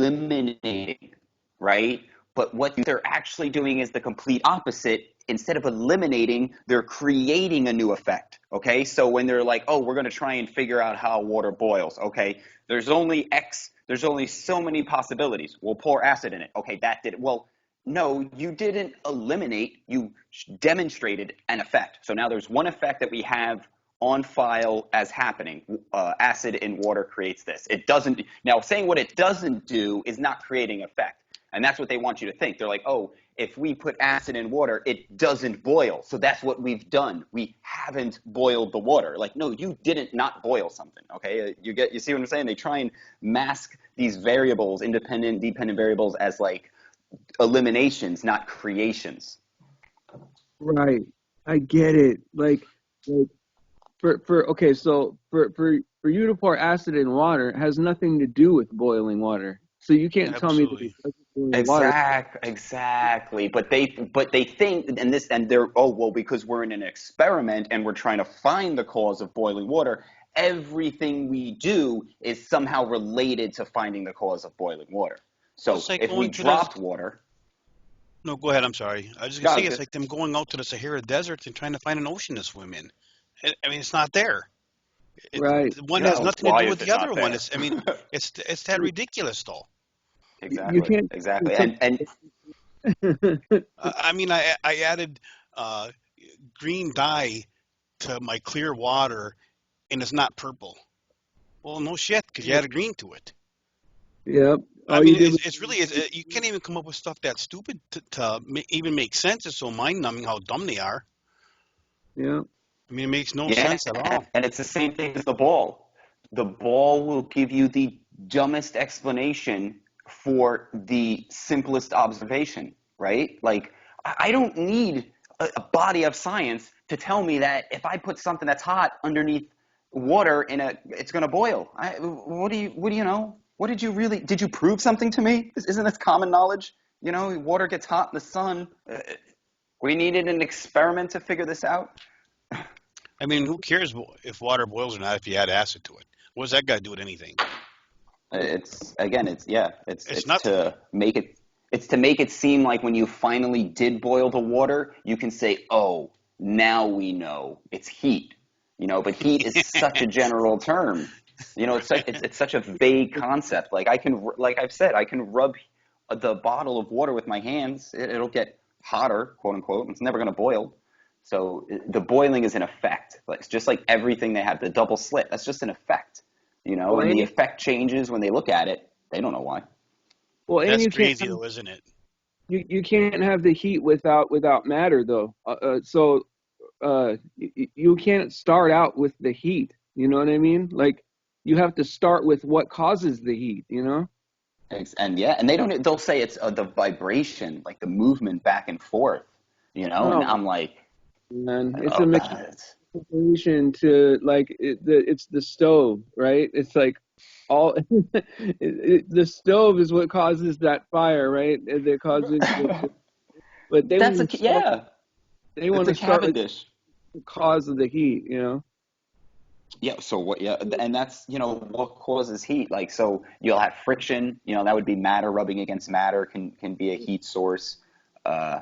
eliminating, right? But what they're actually doing is the complete opposite. Instead of eliminating, they're creating a new effect. Okay, so when they're like, oh, we're going to try and figure out how water boils. Okay, there's only so many possibilities. We'll pour acid in it. Okay, that did it. Well, no, you didn't eliminate, you demonstrated an effect. So now there's one effect that we have on file as happening. Acid in water creates this. It doesn't, now saying what it doesn't do is not creating effect. And that's what they want you to think. They're like, oh, if we put acid in water, it doesn't boil. So that's what we've done. We haven't boiled the water. Like, no, you didn't not boil something. Okay, you see what I'm saying? They try and mask these variables, independent, dependent variables, as like eliminations, not creations. Right. I get it. Like for okay, so for you to pour acid in water has nothing to do with boiling water. So you can't tell me that it Absolutely. doesn't boil water. Exactly. But they think, and they're, oh, well, because we're in an experiment and we're trying to find the cause of boiling water, everything we do is somehow related to finding the cause of boiling water. So It's like if we going to the. dropped water, No, go ahead. I'm sorry. I was just gonna say it's like them going out to the Sahara Desert and trying to find an ocean to swim in. I mean, it's not there. Right. One has no, nothing to why do is with it the other not one. there? It's that ridiculous though. You Exactly, can't exactly. And I mean, I added uh, green dye to my clear water, and it's not purple. Well, no shit, because you added green to it. Yep. I All you mean, did was it's really you can't even come up with stuff that's stupid to even make sense. It's so mind numbing how dumb they are. yeah. I mean, it makes no yeah, sense at all. and it's the same thing as the ball. The ball will give you the dumbest explanation for the simplest observation, right? Like, I don't need a body of science to tell me that if I put something that's hot underneath water it's going to boil. What do you know? What did you prove something to me? Isn't this common knowledge? You know, water gets hot in the sun. We needed an experiment to figure this out. I mean, who cares if water boils or not if you add acid to it? What does that got to do with anything? It's again, it's yeah, It's it's nothing. to make it seem like when you finally did boil the water, you can say, "Oh, now we know it's heat." You know, but heat is such a general term. You know, Right. it's such a vague concept. Like like I've said, I can rub the bottle of water with my hands. It'll get hotter, quote unquote. It's never going to boil. So the boiling is an effect. Like, it's just like everything they have, the double slit. That's just an effect. You know, Well, and and the you, effect changes when they look at it. They don't know why. well, and That's you can't crazy, have, though, isn't it? you can't have the heat without matter though. You can't start out with the heat. You know what I mean? Like you have to start with what causes the heat. You know? And yeah, and they don't. They'll say it's the vibration, like the movement back and forth. You know, and No, I'm like, man, it's a oh, mixture solution to it's the stove, right? It's like all the stove is what causes that fire, right? And it causes but that's a yeah. they It's want a to start with Cavendish. the cause of the heat, you know? Yeah. So what? Yeah, and that's what causes heat. Like, so you'll have friction. You know, that would be matter rubbing against matter can be a heat source. Uh,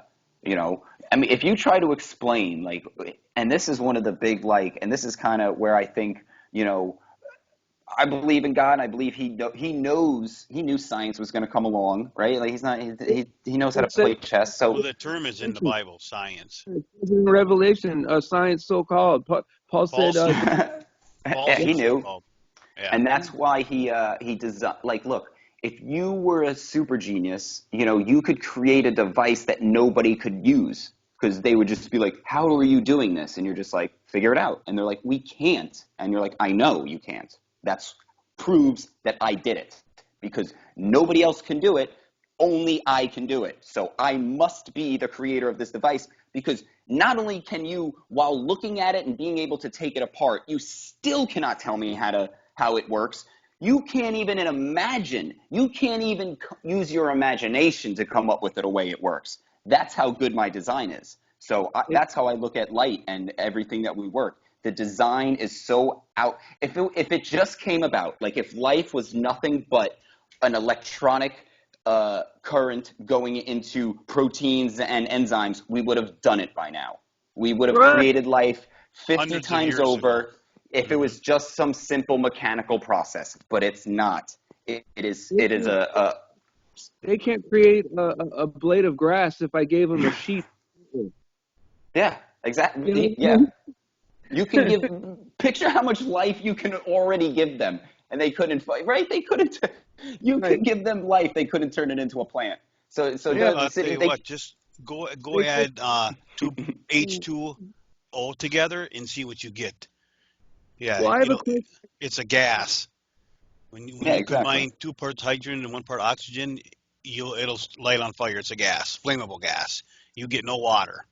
I mean, if you try to explain, like, and this is one of the big, like, and this is kind of where I think, you know, I believe in God. And I believe he knew science was going to come along, right? Like, he knows how to It says play chess. So Well, the term is in the Bible, science. in Revelation, science so called. Paul False said, so, yeah, he falsely knew. so-called. Yeah. And that's why he designed, like, look, if you were a super genius, you could create a device that nobody could use because they would just be like, how are you doing this? And you're just like, figure it out. And they're like, we can't. And you're like, I know you can't. That's proves that I did it because nobody else can do it. Only I can do it. So I must be the creator of this device because not only can you, while looking at it and being able to take it apart, you still cannot tell me how it works. You can't even imagine. You can't even use your imagination to come up with it a way it works. That's how good my design is. So that's how I look at light and everything that we work. The design is so out. If it just came about, like if life was nothing but an electronic current going into proteins and enzymes, we would have done it by now. We would have Right. created life 50 hundreds of times years ago. over if it Hmm. was just some simple mechanical process, but it's not. They It is can't, a they can't create a blade of grass if I gave them a sheep. yeah, You exactly. know Yeah. what You I can give, picture how much life you can already give them, and they couldn't fight, right? They couldn't, you mean? could give them life, they couldn't turn it into a plant. So Yeah, I'll tell you they, what, just go they could. add two H2O together and see what you get. Yeah, Well, I have a question. it's a gas. When yeah, you exactly. combine two parts hydrogen and one part oxygen, it'll light on fire. It's a gas, flammable gas. You get no water.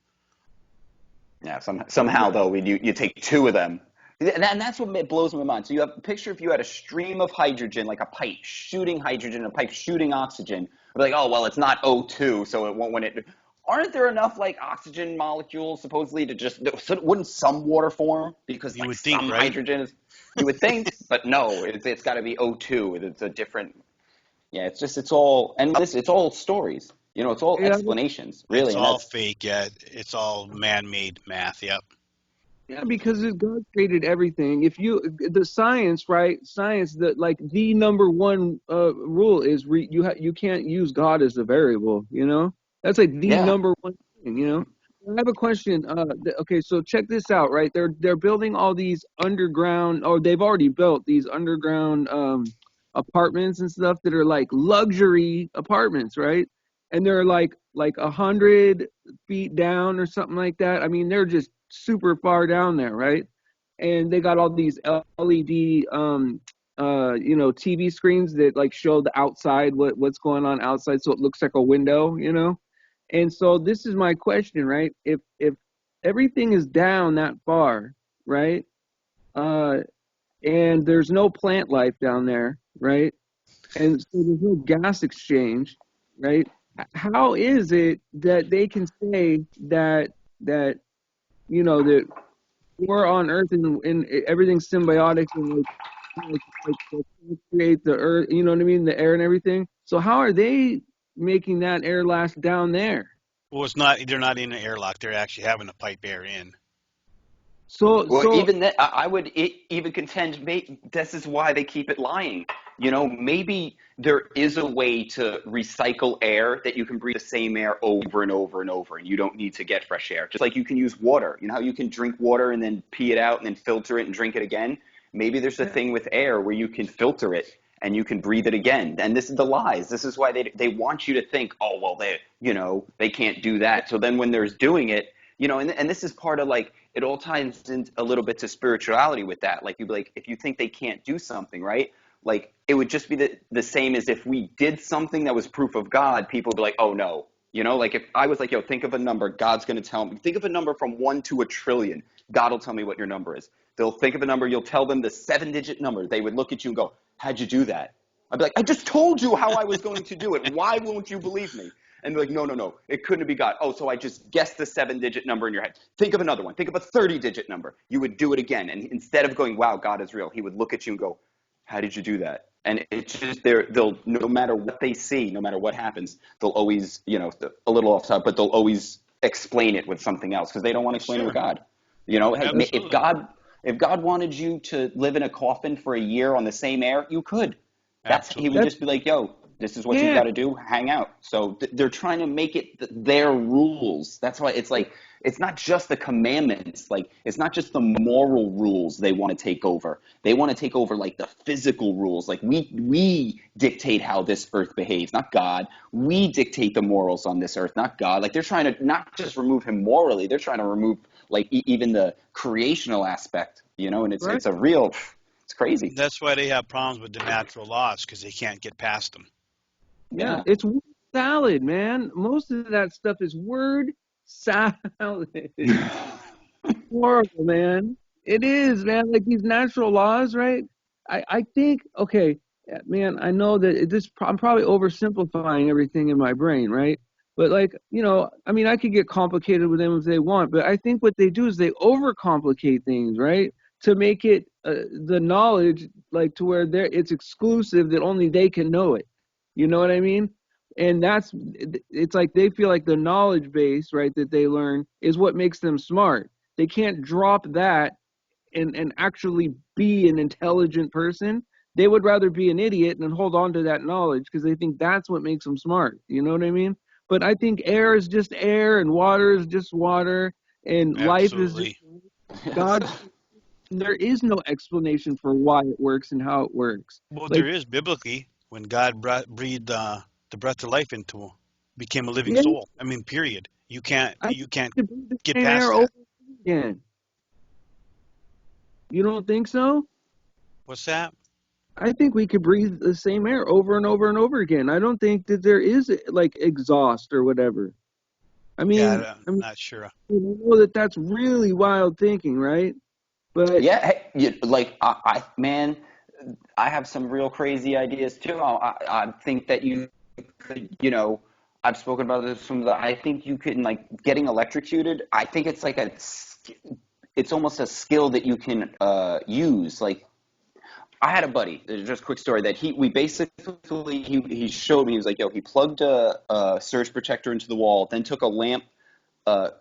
Yeah, somehow though, when you take two of them, and that's what blows my mind. So you have picture if you had a stream of hydrogen, like a pipe shooting hydrogen, a pipe shooting oxygen. We're like, oh well, it's not O2, so it won't when it. Aren't there enough like oxygen molecules supposedly to just? So wouldn't some water form because You like would think, some right? hydrogen is? You would think, but no, it's got to be O2. It's a different. Yeah, it's all and this it's all stories. It's all Yeah, explanations really, It's and all that's fake. Yeah, it's all man-made math. Yep. yeah, because God created everything. If you the science, right? Science, that like the number one rule is you can't use God as a variable. That's like the yeah. number one thing. I have a question. Okay, so check this out, right? They're building all these underground, or they've already built these underground apartments and stuff that are like luxury apartments, right? And they're like 100 feet down or something like that. I mean, they're just super far down there, right? And they got all these LED TV screens that like show the outside, what's going on outside, so it looks like a window. And so this is my question, right? If everything is down that far, right? Uh and there's no plant life down there, right? And so there's no gas exchange, right? How is it that they can say that that we're on Earth and everything's symbiotic and like create the Earth, you know what I mean, the air and everything. So how are they making that air last down there? Well, it's not. They're not in an airlock. They're actually having to pipe air in. So Well, so even that, I would even contend this is why they keep it lying. Maybe there is a way to recycle air that you can breathe the same air over and over and over, and you don't need to get fresh air. Just like you can use water. You know how you can drink water and then pee it out and then filter it and drink it again? Maybe there's a yeah, thing with air where you can filter it and you can breathe it again. And this is the lies. This is why they want you to think, oh, well, they can't do that. So then when there's doing it, and this is part of like it all ties in a little bit to spirituality with that. Like if you think they can't do something, right? Like it would just be the same as if we did something that was proof of God, people would be like, oh no. Like if I was like, yo, think of a number, God's gonna tell me. Think of a number from 1 to 1 trillion. God will tell me what your number is. They'll think of a number, you'll tell them the 7-digit number. They would look at you and go, how'd you do that? I'd be like, I just told you how I was going to do it. Why won't you believe me? And they're like, no, no, no, it couldn't be God. Oh, so I just guessed the 7-digit number in your head. Think of another one. Think of a 30-digit number. You would do it again. And instead of going, wow, God is real, he would look at you and go, how did you do that? And it's just they'll no matter what they see, no matter what happens, they'll always, a little off top, but they'll always explain it with something else because they don't want to explain it with Sure, God. Hey, if absolutely, God wanted you to live in a coffin for a year on the same air, you could. He would absolutely. that's just be like, yo, this is what you've yeah. got to do, hang out. So they're trying to make it their rules. That's why it's like it's not just the commandments, like it's not just the moral rules they want to take over. They want to take over like the physical rules. Like we dictate how this earth behaves, not God. We dictate the morals on this earth, not God. Like they're trying to not just remove him morally, they're trying to remove like even the creational aspect, and Right. it's crazy. That's why they have problems with the natural laws because they can't get past them. Yeah, Yeah. it's word salad, man. Most of that stuff is word salad. Horrible, man. It is, man. Like these natural laws, right? I think, okay, yeah, man, I know that I'm probably oversimplifying everything in my brain, right? But like, I mean, I could get complicated with them if they want, but I think what they do is they overcomplicate things, right? To make it the knowledge like to where it's exclusive that only they can know it. You know what I mean? And it's like they feel like the knowledge base, right, that they learn is what makes them smart. They can't drop that and actually be an intelligent person. They would rather be an idiot and hold on to that knowledge because they think that's what makes them smart. You know what I mean? But I think air is just air and water is just water and life is just Absolutely. Yes. God. There is no explanation for why it works and how it works. Well, there Like, is biblically when God breathed the breath of life into him, became a living yeah, soul. I mean, period. I You think can't we could breathe the get same air past over that. again. You don't think so? What's that? I think we could breathe the same air over and over and over again. I don't think that there is like exhaust or whatever. I mean, Yeah, I'm I mean, not sure. I know that that's really wild thinking, right? But Yeah, hey, like man, I have some real crazy ideas too. I think that you could, I've spoken about this from I think you can like getting electrocuted. I think it's like it's almost a skill that you can use. Like I had a buddy. Just a quick story that we basically he showed me. He was like, yo, he plugged a surge protector into the wall, then took a lamp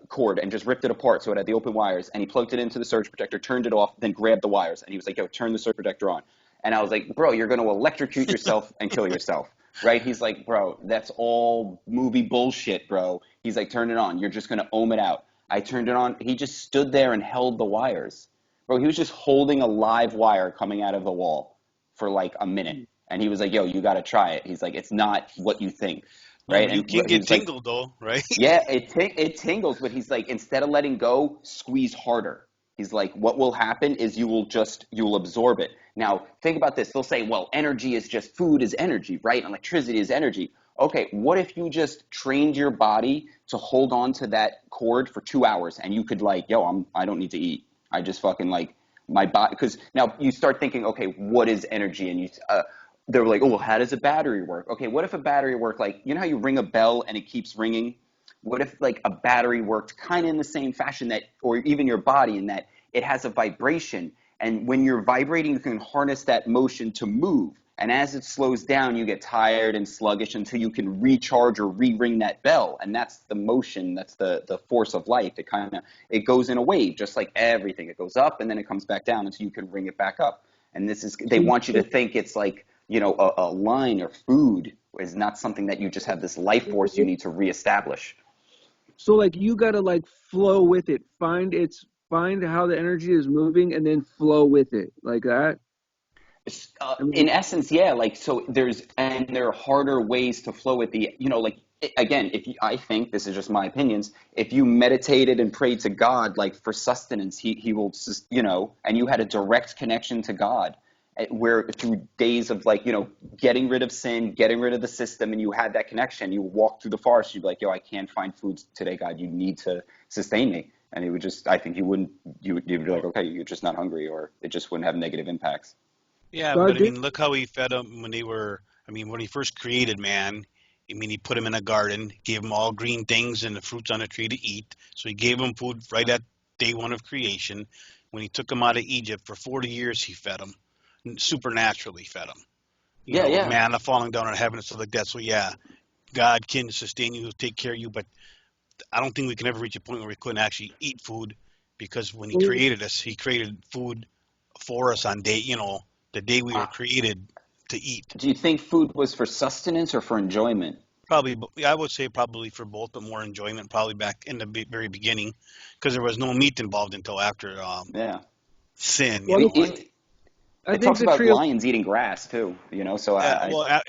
cord and just ripped it apart so it had the open wires, and he plugged it into the surge protector, turned it off, then grabbed the wires, and he was like, yo, turn the surge protector on. And I was like, bro, you're going to electrocute yourself and kill yourself, right? He's like, bro, that's all movie bullshit, bro. He's like, turn it on, you're just going to ohm it out. I turned it on. He just stood there and held the wires, bro. He was just holding a live wire coming out of the wall for like a minute, and he was like, yo, you got to try it. He's like, it's not what you think, No, right? but you And can he get was like, tingled though, right? yeah, it tingles, but he's like, instead of letting go, squeeze harder. He's like, what will happen is you will absorb it. Now, think about this. They'll say, well, energy is just food is energy, right? Electricity is energy. Okay, what if you just trained your body to hold on to that cord for 2 hours and you could like, yo, I don't need to eat. I just fucking like my body, because now you start thinking, okay, what is energy? And they were like, oh, well, how does a battery work? Okay, what if a battery worked like, you know how you ring a bell and it keeps ringing? What if like a battery worked kind of in the same fashion that, or even your body in that it has a vibration, and when you're vibrating, you can harness that motion to move. And as it slows down, you get tired and sluggish until you can recharge or re-ring that bell. And that's the motion, that's the force of life. It goes in a wave, just like everything. It goes up and then it comes back down until you can ring it back up. And they so, want you to think it's like, a line or food is not something that you just have this life force you need to reestablish. so like you gotta like flow with it. Find how the energy is moving and then flow with it like that. I In mean, essence, yeah. Like so, there are harder ways to flow with the, like again, I think this is just my opinions. If you meditated and prayed to God, like for sustenance, he will, and you had a direct connection to God, where through days of like, getting rid of sin, getting rid of the system, and you had that connection. You walk through the forest, you'd be like, yo, I can't find food today, God. You need to sustain me. And it would just, I think you'd be like, okay, you're just not hungry, or it just wouldn't have negative impacts. Yeah, but God I did. mean, look how he fed them when they were. I mean, when he first created man, I mean, he put him in a garden, gave him all green things and the fruits on the tree to eat. So he gave him food right at day one of creation. When he took him out of Egypt for 40 years, he fed him, supernaturally fed him. Yeah, With yeah. manna falling down on heaven and stuff like that. So yeah, God can sustain you, take care of you, but I don't think we can ever reach a point where we couldn't actually eat food, because when he created us, he created food for us on day, the day we were created to eat. Do you think food was for sustenance or for enjoyment? Probably, I would say probably for both, but more enjoyment probably back in the very beginning, because there was no meat involved until after Yeah. sin. Well, I It think talks the about tree of lions eating grass too, so Well,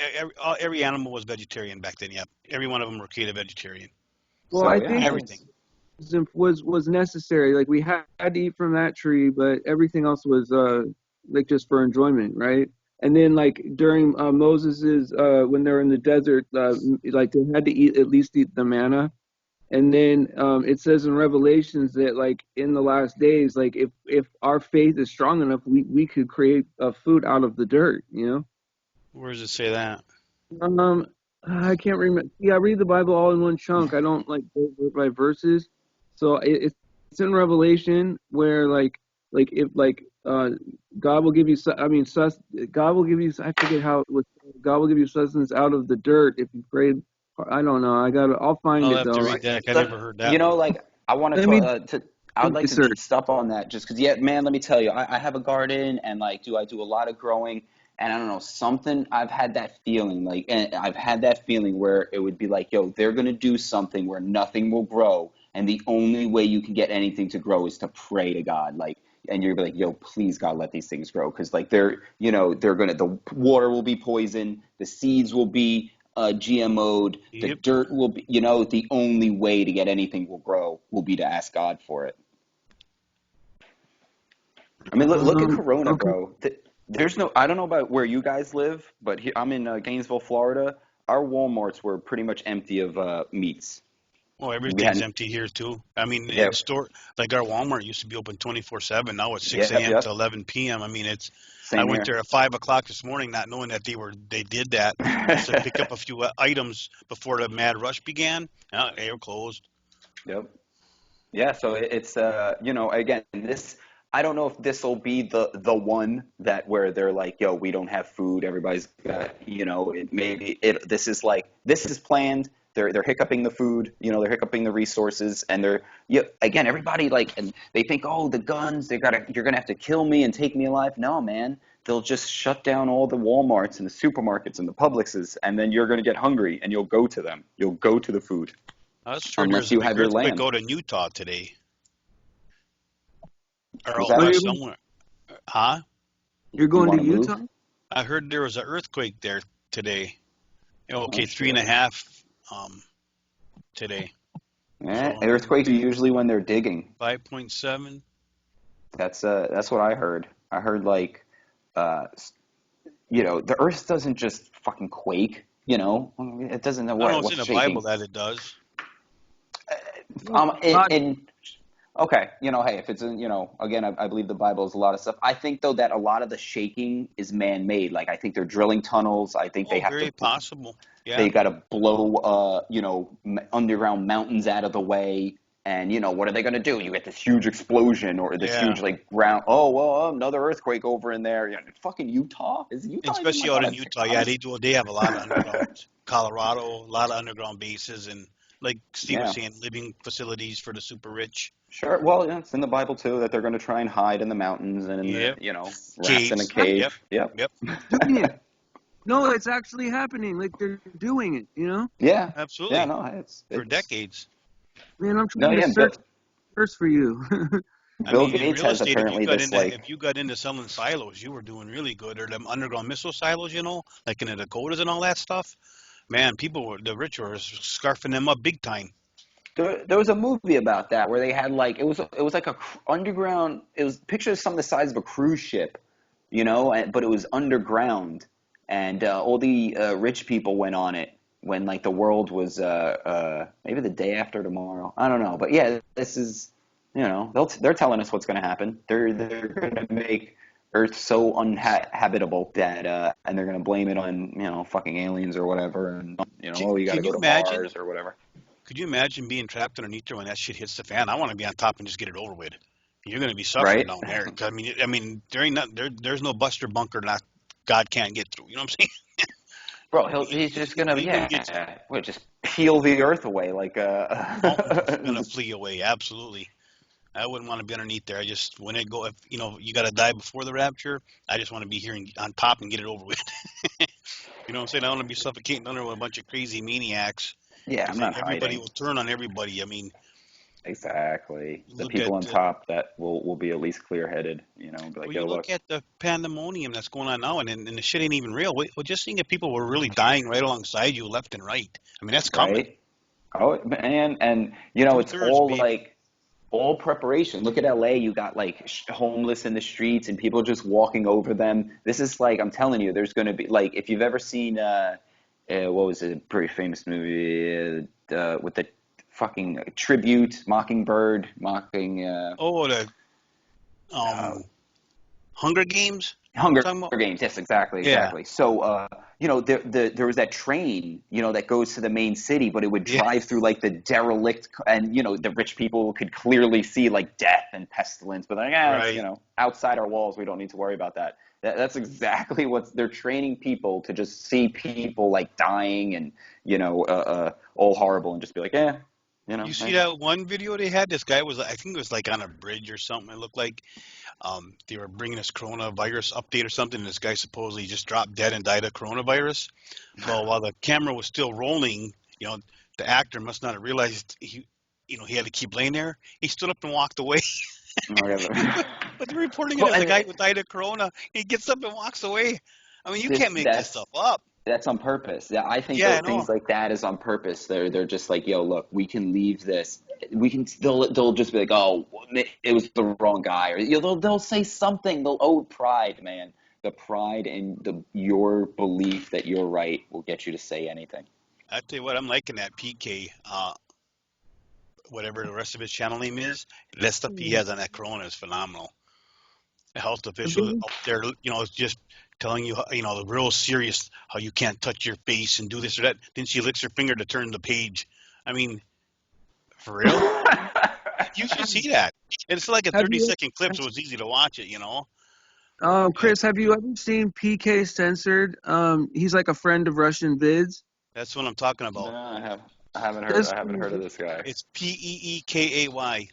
every animal was vegetarian back then. Yeah, every one of them were created vegetarian. well, I so yeah, think Everything. was necessary. Like we had to eat from that tree, but everything else was like just for enjoyment, right? And then like during Moses's when they're in the desert, like they had to eat the manna. And then it says in Revelations that like in the last days, like if our faith is strong enough, we could create food out of the dirt, you know. Where does it say that? Um, I can't remember. Yeah, I read the Bible all in one chunk. I don't like go by verses. So it's in Revelation where like if like uh, God will give you. I mean, God will give you. I forget how it was. God will give you sustenance out of the dirt if you pray. I don't know. I'll find I'll it have to though. read that. I Let, never heard you that know, one. like I want Let me I would do like to research. stop on that just because, yeah, man, let me tell you, I have a garden and like, I do a lot of growing and I don't know, something, I've had that feeling like, and I've had that feeling where it would be like, yo, they're going to do something where nothing will grow. And the only way you can get anything to grow is to pray to God. Like, and you're like, yo, please God, let these things grow. Cause like the water will be poisoned. The seeds will be GMO'd, the Yep. dirt will be, the only way to get anything will grow will be to ask God for it. I mean, look at Corona, Okay. bro. There's no, I don't know about where you guys live, but here, I'm in Gainesville, Florida. Our Walmarts were pretty much empty of meats. Well, We everything's hadn't, empty here too. I mean, yeah, in store like our Walmart used to be open 24/7. Now it's 6 yep, a.m. to yep, 11 p.m. I mean, I same went here. there at 5 o'clock this morning, not knowing that they did that just to pick up a few items before the mad rush began. They were closed. Yep. Yeah, so it's again, this, I don't know if this will be the one that where they're like, yo, we don't have food, everybody's got, it maybe it this is like, this is planned. They're hiccuping the food, they're hiccuping the resources, and they're, yeah, again, everybody, like, and they think, oh, the guns, you're gonna have to kill me and take me alive. No, man, they'll just shut down all the Walmarts and the supermarkets and the Publixes, and then you're gonna get hungry and you'll go to them. You'll go to the food I was heard unless there's a you big have your earthquake land. out in Utah today, or Was out that? Where west you somewhere. Huh? You're You going want to to Utah? move? I heard there was an earthquake there today. Oh Okay, three and a shit. half today. Yeah, So I mean, earthquakes are usually when they're digging. 5.7. That's what I heard. I heard like uh the earth doesn't just fucking quake, It doesn't know I don't know. It's what's in the Bible shaking. that it does. No, God. In Okay, hey, if it's in, again, I believe the Bible is a lot of stuff. I think though that a lot of the shaking is man-made. Like I think they're drilling tunnels. I think Oh, very possible. Yeah. they got to blow, underground mountains out of the way. And, what are they going to do? You get this huge explosion or this Yeah. huge, like, ground. Oh, well, another earthquake over in there. Yeah, fucking Utah? Is And Utah even, especially like, out on in a Utah, yeah, they do. They have a lot of underground. tectonic? Colorado, a lot of underground bases, and like Steve was Yeah, saying, living facilities for the super rich. sure. Well, yeah, it's in the Bible, too, that they're going to try and hide in the mountains and in the, Yep. rats in a Caves. Actually Yep. cave. Yep. Yep. doing it. No, it's actually happening. Like they're doing it. Yeah. Yeah, Absolutely. no, For it's, decades. Man, I'm no, trying to yeah, search first for you. I Bill mean, in Gates real has estate, apparently this, if you got into selling silos, you were doing really good. Or them underground missile silos, like in the Dakotas and all that stuff. Man, the rich were scarfing them up big time. there was a movie about that where they had like it was like a underground. It was pictures some of the size of a cruise ship, but it was underground, and all the rich people went on it when like the world was maybe the day after tomorrow. I don't know, but yeah, this is they're telling us what's going to happen. They're going to make Earth so uninhabitable that and they're going to blame it on fucking aliens or whatever, and oh, you got to Can go you to imagine? Mars or whatever. Could you imagine being trapped underneath there when that shit hits the fan? I want to be on top and just get it over with. You're going to be suffering Right? down there. 'Cause I mean, there's no Buster bunker that God can't get through. You know what I'm saying? Bro, he's just gonna, He's going to get you. just peel the earth away like Mountains are going to just, flee away. Absolutely. I wouldn't want to be underneath there. I just when it go, if you got to die before the rapture, I just want to be here on top and get it over with. You know what I'm saying? I don't want to be suffocating under with a bunch of crazy maniacs yeah, I'm because not everybody hiding. will turn on everybody. I mean, Exactly. The look at people on top that will be at least clear headed, be well, like, you yo, look look, at the pandemonium that's going on now, and the shit ain't even real. Well, just seeing if people were really dying right alongside you, left and right. I mean, that's coming. right? Oh man, and Two it's thirds, all baby. like all preparation. Look at LA, you got like homeless in the streets and people just walking over them. This is like, I'm telling you, there's going to be like, if you've ever seen what was it, a pretty famous movie with the fucking tribute, Mockingbird, mocking Oh, the uh, Hunger Games. You're Hunger talking about? Games. Yes, exactly, Yeah. exactly. So there was that train, that goes to the main city, but it would Yeah, drive through like the derelict, and the rich people could clearly see like death and pestilence, but like, it's, right. outside our walls, we don't need to worry about that. That's exactly what they're training people to just see people like dying and all horrible and just be like, You see hey. that one video they had? This guy was, I think it was like on a bridge or something. It looked like they were bringing this coronavirus update or something. And this guy supposedly just dropped dead and died of coronavirus. Well, while the camera was still rolling, the actor must not have realized he had to keep laying there. He stood up and walked away. Okay. But they're reporting it Well, as a and guy who died of corona. He gets up and walks away. I mean, you can't make this that's stuff up. That's on purpose. Yeah, I think Yeah, I that know. things like that is on purpose. They're just like, yo, look, we can leave this. We can. They'll just be like, oh, it was the wrong guy, or they'll say something. They'll pride, man. The pride and your belief that you're right will get you to say anything. I tell you what, I'm liking that PK. Whatever the rest of his channel name is, that stuff he has on that corona is phenomenal. The health officials out there, is just telling you, the real serious, how you can't touch your face and do this or that. Then she licks her finger to turn the page. I mean, for real? You should see that. And it's like a Have 30-second clip, so it's easy to watch it, And Chris, have you ever seen PK Censored? He's like a friend of Russian Vids. that's what I'm talking No, about. I haven't heard of this guy. It's Peekay.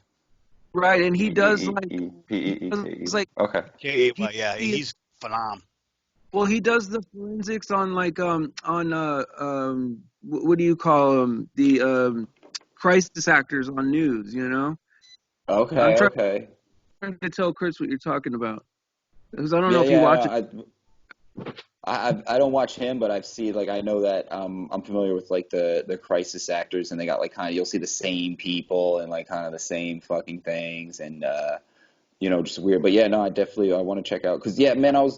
Right, and he does like Okay. he, Kay, yeah, he he's phenomenal. well he does the forensics on like what do you call them, the crisis actors on news, I'm Okay. trying Okay. to tell Chris what you're talking about because I don't know Yeah. if you watch it. Yeah. I don't watch him, but I've seen like I know that I'm familiar with like the crisis actors, and they got like kind of you'll see the same people and like kind of the same fucking things, and just weird. But yeah, no, I want to check out because yeah, man, I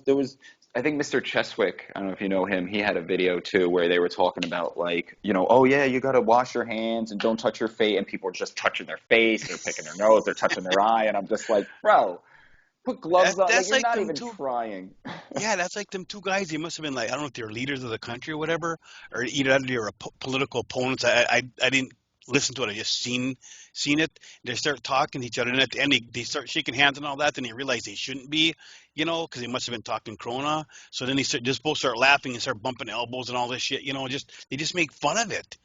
think Mr. Cheswick, I don't know if you know him, he had a video too where they were talking about like oh yeah, you got to wash your hands and don't touch your face, and people are just touching their face, they're picking their nose, they're touching their eye, and I'm just like, bro, put gloves on, like That's you're like not them even two. trying. Yeah, that's like them two guys. They must have been like, I don't know if they're leaders of the country or whatever, or either they were political opponents. I didn't listen to it. I just seen it. They start talking to each other, and at the end they start shaking hands and all that. Then they realize they shouldn't be, because they must have been talking Corona. So then just both start laughing and start bumping elbows and all this shit. They just make fun of it.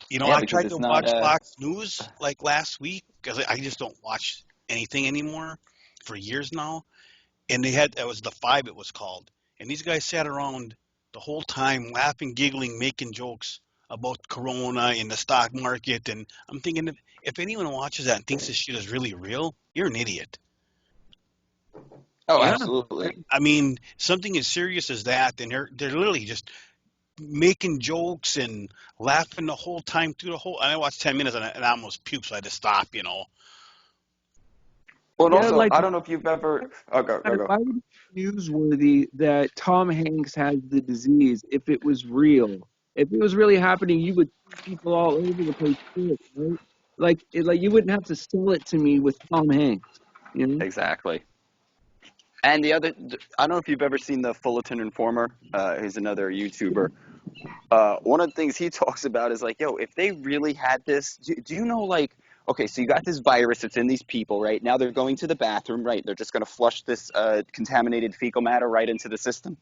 Yeah, I because tried to it's not watch Fox News like last week because I just don't watch anything anymore for years now. And it was the Five, it was called. And these guys sat around the whole time laughing, giggling, making jokes about Corona and the stock market. And I'm thinking, if anyone watches that and thinks this shit is really real, you're an idiot. Oh, Yeah, absolutely. I mean, something as serious as that, and they're literally just making jokes and laughing the whole time through the whole. And I watched 10 minutes and I almost puked, so I had to stop. Well, and yeah, also, like I don't know if you've ever. Oh, go. why would it be newsworthy that Tom Hanks has the disease if it was real? If it was really happening, you would see people all over the place see it, right? Like you wouldn't have to sell it to me with Tom Hanks, you know? Exactly. And I don't know if you've ever seen the Fullerton Informer. He's another YouTuber. One of the things he talks about is like, yo, if they really had this, do you know, like, okay, so you got this virus that's in these people, right? Now they're going to the bathroom, right? They're just going to flush this contaminated fecal matter right into the system,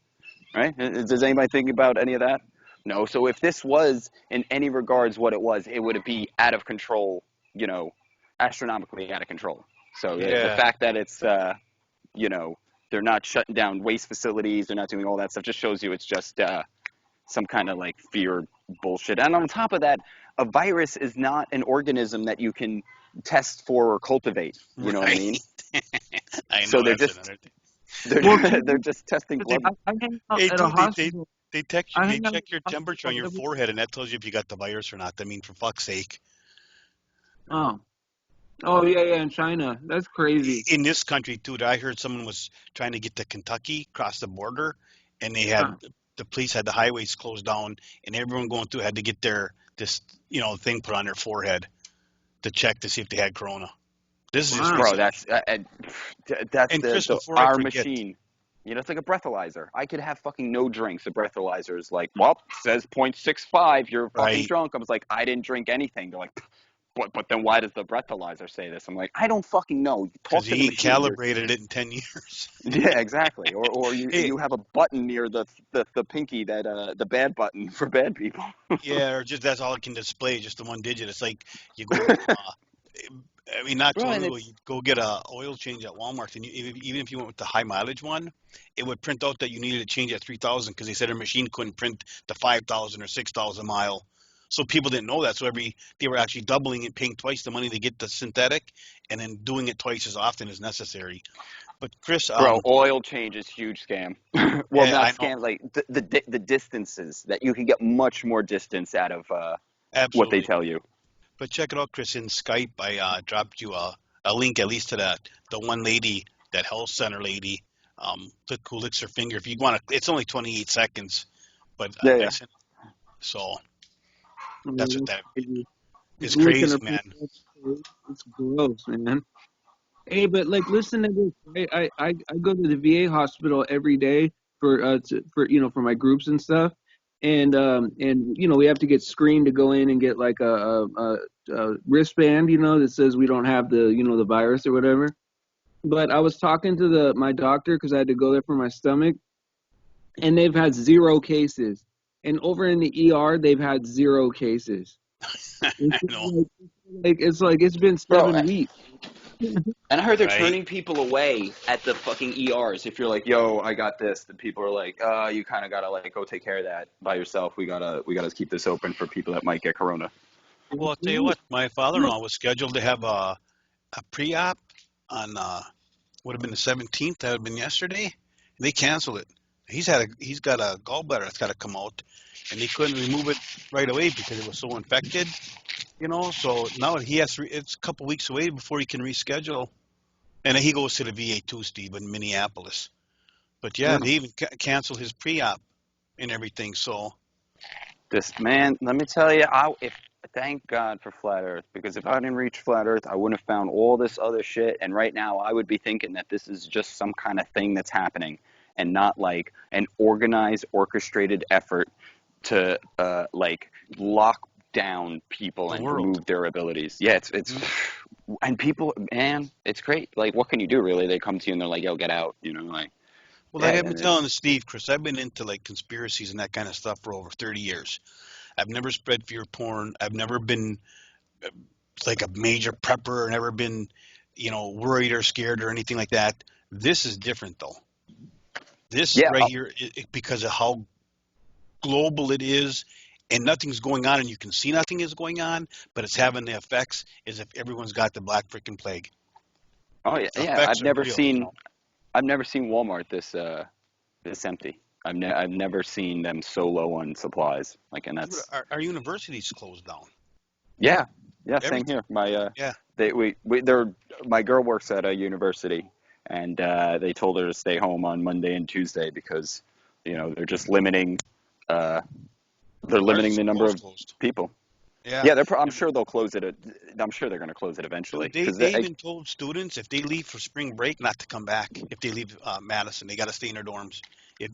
right? Does anybody think about any of that? No. So if this was in any regards what it would be out of control, astronomically out of control. So the Yeah. fact that it's, you know, they're not shutting down waste facilities, they're not doing all that stuff, just shows you it's just some kind of like fear bullshit. And on top of that, a virus is not an organism that you can test for or cultivate. You know what I Right. mean? I So know they're that's just another thing. Well, they're just testing blood. I hang out Hey, at a dude, hospital. they check I they hang out at check your a temperature on your hospital. forehead, and that tells you if you got the virus or not. I mean, for fuck's sake. Oh, oh yeah, in China. That's crazy. In this country too, I heard someone was trying to get to Kentucky, cross the border, and the police had the highways closed down, and everyone going through had to get this thing put on their forehead to check to see if they had corona. This is just Wow. Bro, recently. that's And Chris, the before I our forget, machine. You know, it's like a breathalyzer. I could have fucking no drinks. A breathalyzer is like, well, says 0.65. You're fucking Right. drunk. I was like, I didn't drink anything. They're like, but then why does the breathalyzer say this? I'm like, I don't fucking know. Because Talk to the he ain't machine. calibrated it in 10 years. Yeah, exactly. Or you Hey, you have a button near the pinky that the bad button for bad people. yeah, or just that's all it can display, just the one digit. It's like you go, I mean, not too Bro, long and ago, you it's go get a oil change at Walmart, and even if you went with the high mileage one, it would print out that you needed to change at 3,000 because they said their machine couldn't print the 5,000 or 6,000 mile. So people didn't know that. So they were actually doubling it, paying twice the money to get the synthetic, and then doing it twice as often as necessary. But Chris, bro, oil change is huge scam. Well, yeah, not I know, scam, like the distances that you can get much more distance out of what they absolutely. tell you. But check it out, Chris. In Skype, I dropped you a link at least to the one lady, that health center lady, who licks her finger. If you want to, it's only 28 seconds, but Yeah, I yeah. sent. So that's what That's that crazy. is Licking crazy, her man. finger, it's gross, man. Hey, but like, listen to this. Right? I go to the VA hospital every day for for my groups and stuff, and we have to get screened to go in and get like a wristband, that says we don't have the virus or whatever. But I was talking to my doctor because I had to go there for my stomach, and they've had zero cases, and over in the ER they've had zero cases. I know, It's been Bro, 7 weeks. and I heard they're right? turning people away at the fucking ERs. If you're like, yo, I got this, the people are like, you kind of gotta like go take care of that by yourself. We gotta keep this open for people that might get corona. Well, I'll tell you what. My father-in-law was scheduled to have a pre-op on would have been the 17th. That would have been yesterday. They canceled it. He's got a gallbladder that's got to come out, and they couldn't remove it right away because it was so infected. So now he has it's a couple weeks away before he can reschedule. And then he goes to the VA too, Steve, in Minneapolis. But yeah, they even canceled his pre-op and everything. So This man, let me tell you, if thank God for flat Earth, because if I didn't reach flat Earth, I wouldn't have found all this other shit. And right now, I would be thinking that this is just some kind of thing that's happening, and not like an organized, orchestrated effort to like lock down people the and world. remove their abilities. Yeah, it's Mhm. and people, man, it's great. Like, what can you do really? They come to you and they're like, "Yo, get out," like, Well, yeah, like I've been and it's telling Steve, Chris, I've been into like conspiracies and that kind of stuff for over 30 years. I've never spread fear porn. I've never been uh, like a major prepper, never been, worried or scared or anything like that. This is different though. This yeah, right here, because of how global it is, and nothing's going on, and you can see nothing is going on, but it's having the effects as if everyone's got the black freaking plague. oh yeah, The yeah. effects are real. I've never seen Walmart this empty. I've never seen them so low on supplies. Like, and Dude, that's our universities closed down. yeah, yeah. Same Everything. here. My Yeah. they we they're my girl works at a university, and they told her to stay home on Monday and Tuesday because they're just limiting uh they're Ours limiting is the number of closed. people. Yeah. Yeah, I'm And sure they'll close it. I'm sure they're going to close it eventually dude, they, because they even told students if they leave for spring break not to come back. If they leave Madison, they got to stay in their dorms. If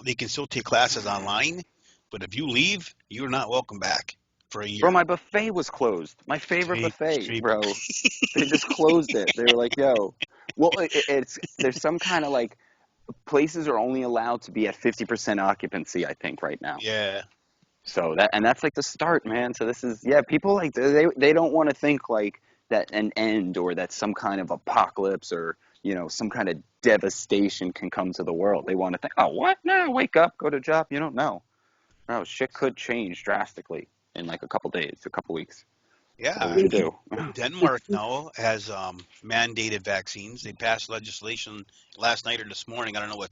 they can still take classes online, but if you leave, you're not welcome back for a bro, year. my buffet was closed. My favorite buffet, Cheap. bro. They just closed it. They were like, "Yo, well, it's there's some kind of like places are only allowed to be at 50% occupancy, I think, right now. Yeah. So that's like the start, man. So this is yeah, people like they don't want to think like that an end or that some kind of apocalypse or some kind of devastation can come to the world. They want to think, oh, what? No, wake up, go to job. You don't know. No, shit could change drastically in like a couple days, a couple weeks. So what Yeah. would I you mean, do? Denmark now has mandated vaccines. They passed legislation last night or this morning. I don't know what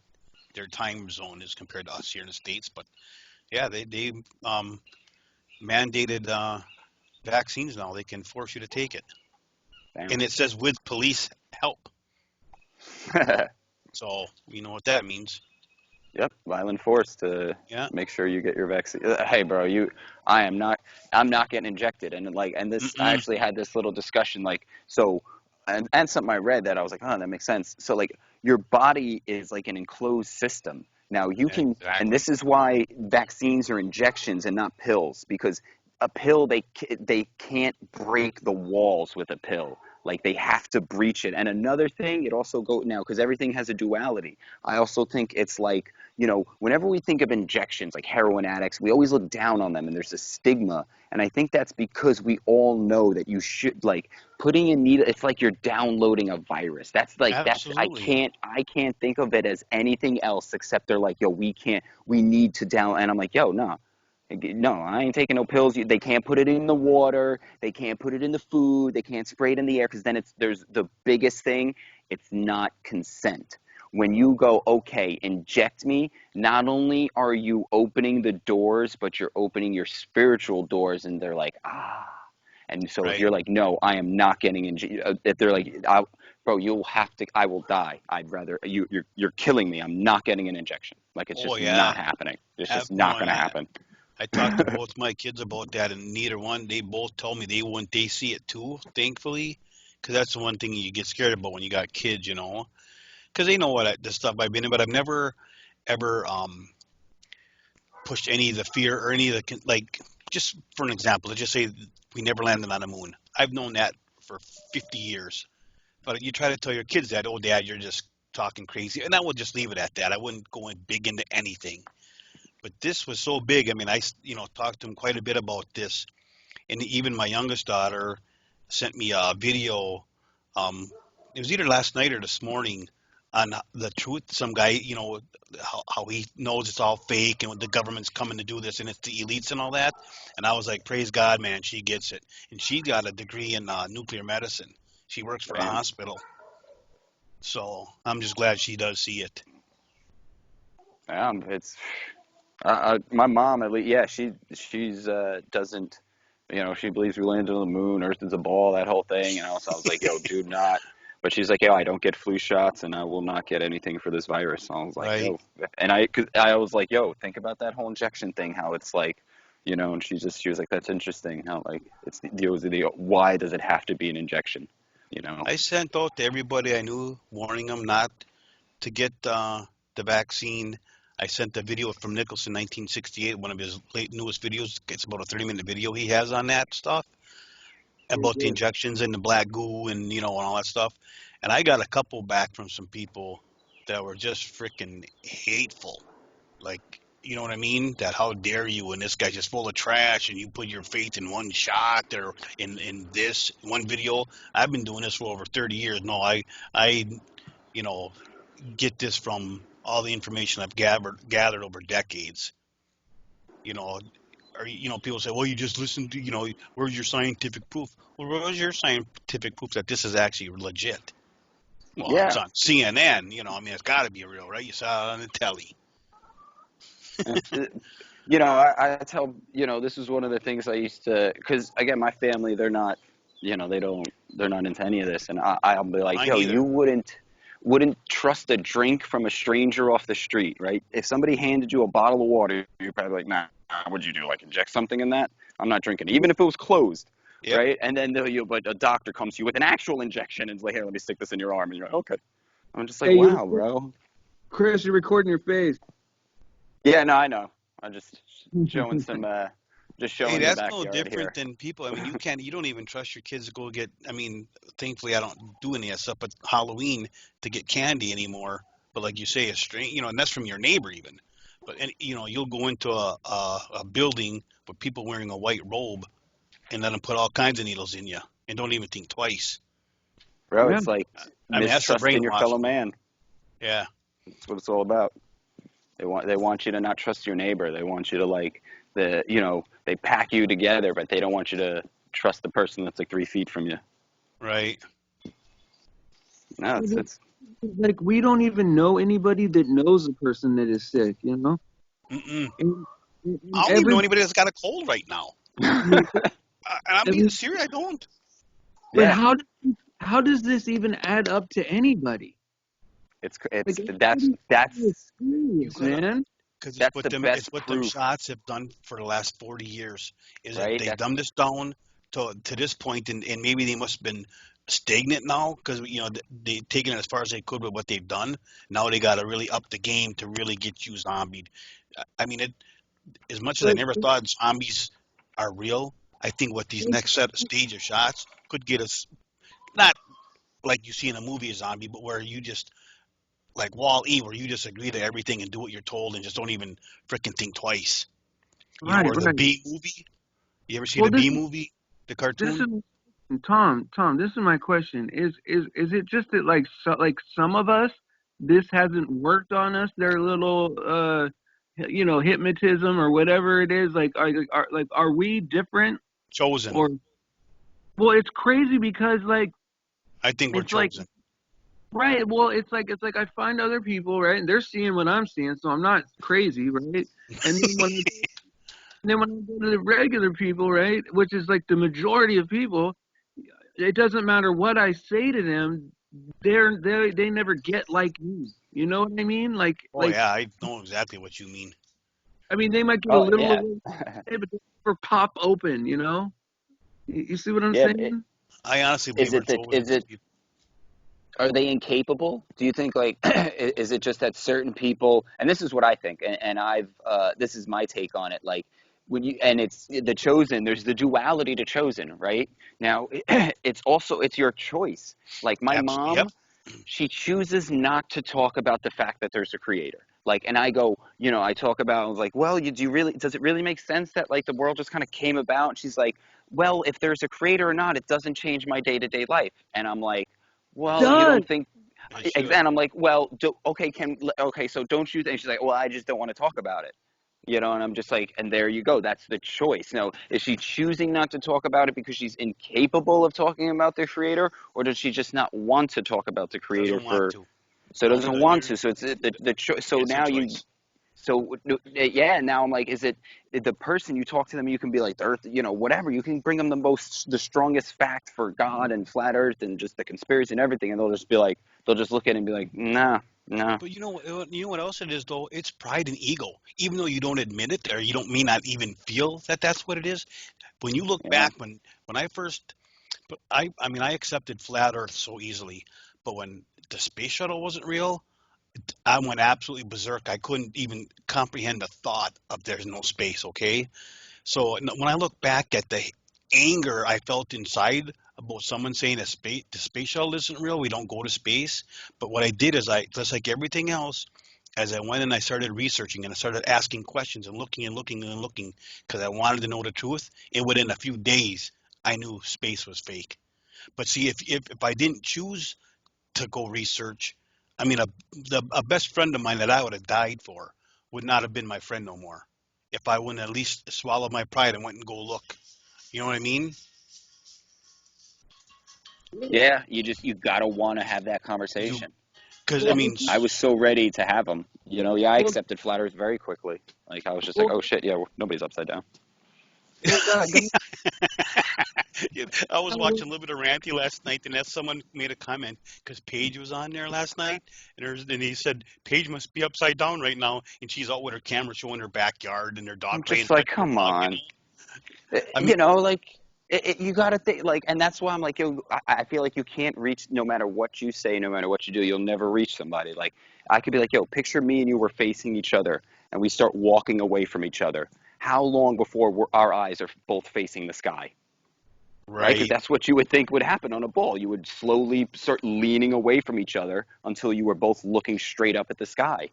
their time zone is compared to us here in the States, but yeah, they mandated vaccines now. They can force you to take it, Damn. and it says with police help. So you know what that means. Yep, violent force to Yeah. make sure you get your vaccine. Hey, bro, I am not, I'm not getting injected. And like, and this, I Mm-mm. actually had this little discussion. Like, so and something I read that I was like, oh, that makes sense. So like your body is like an enclosed system. Now you can, and Exactly. this is why vaccines are injections and not pills, because a pill they can't break the walls with a pill. Like they have to breach it. And another thing, it also go now because everything has a duality. I also think it's like, whenever we think of injections, like heroin addicts, we always look down on them, and there's a stigma. And I think that's because we all know that you should like putting in needle. It's like you're downloading a virus. That's Absolutely. I can't think of it as anything else except they're like, yo, we need to down. And I'm like, yo, no. No, I ain't taking no pills. They can't put it in the water. They can't put it in the food. They can't spray it in the air because then there's the biggest thing. It's not consent. When you go, okay, inject me, not only are you opening the doors, but you're opening your spiritual doors, and they're like, ah. And so if Right. you're like, no, I am not getting injected, if they're like, bro, you'll have to, I will die. I'd rather you're killing me. I'm not getting an injection. Like it's Oh just yeah. not happening. It's just No, not and going to happen. I talked to both my kids about that, and neither one, they both told me they see it too, thankfully, because that's the one thing you get scared about when you got kids, because they know the stuff I've been in, but I've never ever pushed any of the fear or any of the like. Just for an example, let's just say we never landed on the moon. I've known that for 50 years, but you try to tell your kids that, oh, Dad, you're just talking crazy, and I would just leave it at that. I wouldn't go in big into anything. But this was so big. I mean, talked to him quite a bit about this, and even my youngest daughter sent me a video. It was either last night or this morning on the truth. Some guy, how he knows it's all fake and the government's coming to do this and it's the elites and all that. And I was like, praise God, man, she gets it. And she got a degree in nuclear medicine. She works for a Damn. hospital. So I'm just glad she does see it. It's my mom at least. Yeah, she's doesn't. She believes we landed on the moon, Earth is a ball, that whole thing. And also, I was like, yo, do not. But she's like, yo, I don't get flu shots, and I will not get anything for this virus. So I was like, Right. yo, and cause I was like, yo, think about that whole injection thing, how it's like, and she was like, that's interesting, how like it's why does it have to be an injection, you know? I sent out to everybody I knew, warning them not to get the vaccine. I sent a video from Nicholson, 1968, one of his newest videos. It's about a 30-minute video he has on that stuff about the injections and the black goo and all that stuff. And I got a couple back from some people that were just freaking hateful. Like, you know what I mean? That how dare you? And this guy's just full of trash, and you put your faith in one shot or in this one video. I've been doing this for over 30 years. No, I you know get this from all the information I've gathered over decades. You know, or people say, well, you just listen to, where's your scientific proof? Well, where's your scientific proof that this is actually legit? Well, it's Yeah. on CNN. I mean, it's got to be real, right? You saw it on the telly. It's, I tell, this is one of the things I used to, because again, my family, they're not, they're not into any of this. And I'll be like, Mine yo, either. you wouldn't trust a drink from a stranger off the street, right? If somebody handed you a bottle of water, you're probably like, nah, what'd you do? Like inject something in that? I'm not drinking it, even if it was closed, Yep. right? And then but a doctor comes to you with an actual injection and is like, here, let me stick this in your arm. And you're like, okay. I'm just like, Hey, wow, bro. Kris, you're recording your face. Yeah, no, I know. I'm showing some, just Hey, showing the that's no backyard different here. than people. I mean, you don't even trust your kids to go get. I mean, thankfully, I don't do any of that stuff. But Halloween to get candy anymore. But like you say, a string, and that's from your neighbor even. But you'll go into a building with people wearing a white robe and let them put all kinds of needles in you and don't even think twice. Bro, Yeah. it's like I mean, that's the mistrust in your fellow brainwashing. man. Yeah. That's what it's all about. They want you to not trust your neighbor. They want you to like they pack you together, but they don't want you to trust the person that's like 3 feet from you. Right. No, it's Like we don't even know anybody that knows a person that is sick, Mm-mm. And I don't even know anybody that's got a cold right now. And I'm being every, serious. I don't. but yeah. how does this even add up to anybody? It's Like everybody's You serious, gotta, man. because it's that's what the them it's best what them proof, shots have done for the last 40 years. Is that right? they dumbed us down to this point, and maybe they must have been stagnant now because they taken it as far as they could with what they've done. Now they got to really up the game to really get you zombied. I mean, as much as I But never thought zombies are real, I think what these next stage of shots could get us not like you see in a movie a zombie, but where you just like Wall-E, where you just agree to everything and do what you're told and just don't even freaking think twice. right, Or the right. B movie. You ever see Well, the B movie, the this cartoon? is Tom. This is my question. Is it just that like some of us this hasn't worked on us? Their little hypnotism or whatever it is. Are we different Chosen. or well? It's crazy because like I think we're it's like chosen. right. Well, it's like I find other people right, and they're seeing what I'm seeing, so I'm not crazy, right? And then when I go to the regular people, right, which is like the majority of people, it doesn't matter what I say to them, they never get like me. You know what I mean? Oh yeah, I know exactly what you mean. I mean they might get a Oh little yeah, away, but they never pop open. You know? You see what I'm yeah. saying? I honestly believe Is we're it that? chosen. Is it? Are they incapable? Do you think like is it just that certain people? And this is what I think, and I've this is my take on it. Like when you and it's the chosen. There's the duality to chosen, right? Now it's your choice. Like my Absolutely. Yep. mom, she chooses not to talk about the fact that there's a creator. Like, and I go, I talk about, I was like, well, do you really, does it really make sense that like the world just kind of came about? And she's like, well, if there's a creator or not, it doesn't change my day to day life. And I'm like, well, you Does don't think, It should. and I'm like, well, okay, so don't you think? She's like, well, I just don't want to talk about it. And I'm just like, and there you go. That's the choice. Now, is she choosing not to talk about it because she's incapable of talking about the creator, or does she just not want to talk about the creator Doesn't want for, to. so No, doesn't want to? So it's the choice. So it's a now you, choice. so yeah, now I'm like, is it the person you talk to them? You can be like the earth, whatever. You can bring them the strongest fact for God and flat Earth and just the conspiracy and everything, and they'll just look at it and be like, nah, nah. But you know what else it is though? It's pride and ego. Even though you don't admit it, or you don't may not even feel that that's what it is. When you look Yeah. back, when I first, but I mean I accepted flat Earth so easily, but when the space shuttle wasn't real, I went absolutely berserk. I couldn't even comprehend the thought of there's no space. Okay, so when I look back at the anger I felt inside about someone saying the space shuttle isn't real, we don't go to space. But what I did is just like everything else, as I went and I started researching and I started asking questions and looking and looking and looking because I wanted to know the truth. And within a few days, I knew space was fake. But see, if I didn't choose to go research, I mean, a best friend of mine that I would have died for would not have been my friend no more if I wouldn't at least swallow my pride and went and go look. You know what I mean? Yeah, you gotta want to have that You conversation. because I well, mean, I was so ready to have them. Yeah, I well, accepted flat Earth very quickly. Like I was just like, well, oh shit, yeah, nobody's upside down. well God, I was God, watching a little bit of Ranty last night, and that someone made a comment because Paige was on there last night, and he said Paige must be upside down right now, and she's out with her camera showing her backyard and their I'm dog playing just like, touch with her come dog. on. I mean, Like you got to think like, and that's why I'm like, I feel like you can't reach no matter what you say, no matter what you do, you'll never reach somebody. Like I could be like, yo, picture me and you were facing each other, and we start walking away from each other. How long before our eyes are both facing the sky? Right? Because right? that's what you would think would happen on a ball. You would slowly start leaning away from each other until you were both looking straight up at the sky.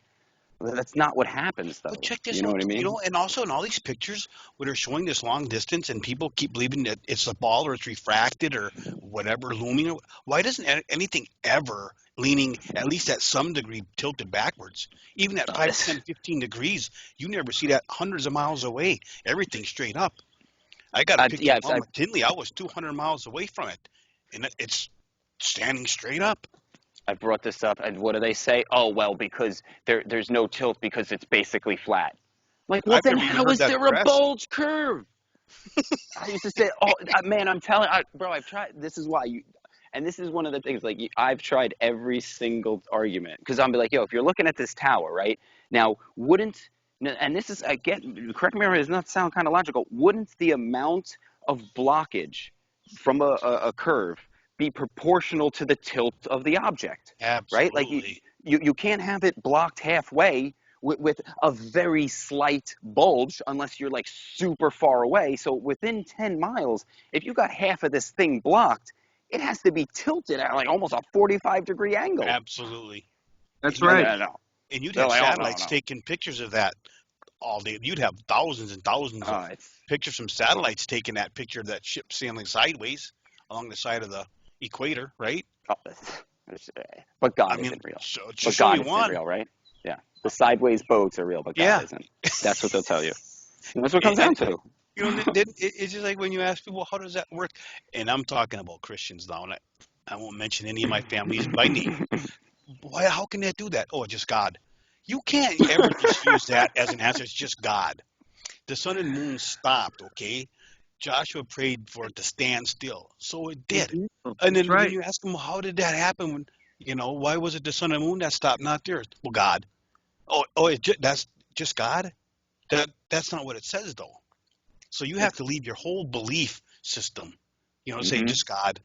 That's not what happens, But though. check this You know out, what I too, mean? and also in all these pictures where they're showing this long distance and people keep believing that it's a ball or it's refracted or whatever, looming. Why doesn't anything ever leaning at least at some degree tilted backwards? Even at Oh, 5, this, 10, 15 degrees, you never see that hundreds of miles away. Everything straight up. I got a picture yeah, of Mount McKinley. I was 200 miles away from it, and it's standing straight up. I brought this up, and what do they say? Oh, well, because there's no tilt because it's basically flat. Like, well, I've then never even how heard is that there a addressed. bulge curve? I used to say, oh, man, I'm telling, bro, I've tried. This is why and this is one of the things. Like, I've tried every single argument because I'm be like, yo, if you're looking at this tower, right now, and this is again, correct me if it does not sound kind of logical. Wouldn't the amount of blockage from a curve be proportional to the tilt of the object, right? Like Absolutely. you can't have it blocked halfway with a very slight bulge unless you're like super far away. So within 10 miles, if you got half of this thing blocked, it has to be tilted at like almost a 45-degree angle. Absolutely. That's And you right. would, No. and you'd They're have like, oh, no, satellites no. taking pictures of that all day. You'd have thousands and thousands of It's pictures from satellites taking that picture of that ship sailing sideways along the side of the equator, right? oh, but I God mean, isn't real. so, But just show God you isn't one. real, right? Yeah. The sideways boats are real, but God Yeah. isn't. That's what they'll tell you. And that's what it comes And down to. you know, it's just like when you ask people, how does that work? And I'm talking about Christians now, and I won't mention any of my families by name. Why? How can they do that? Oh, it's just God. You can't ever just use that as an answer. It's just God. The sun and moon stopped, okay? Joshua prayed for it to stand still, so it did. And That's then when right. you ask him, how did that happen? When, why was it the sun and moon that stopped, not the earth? Well, God. That's just God. That's not what it says, though. So you have to leave your whole belief system, say Hmm. just God.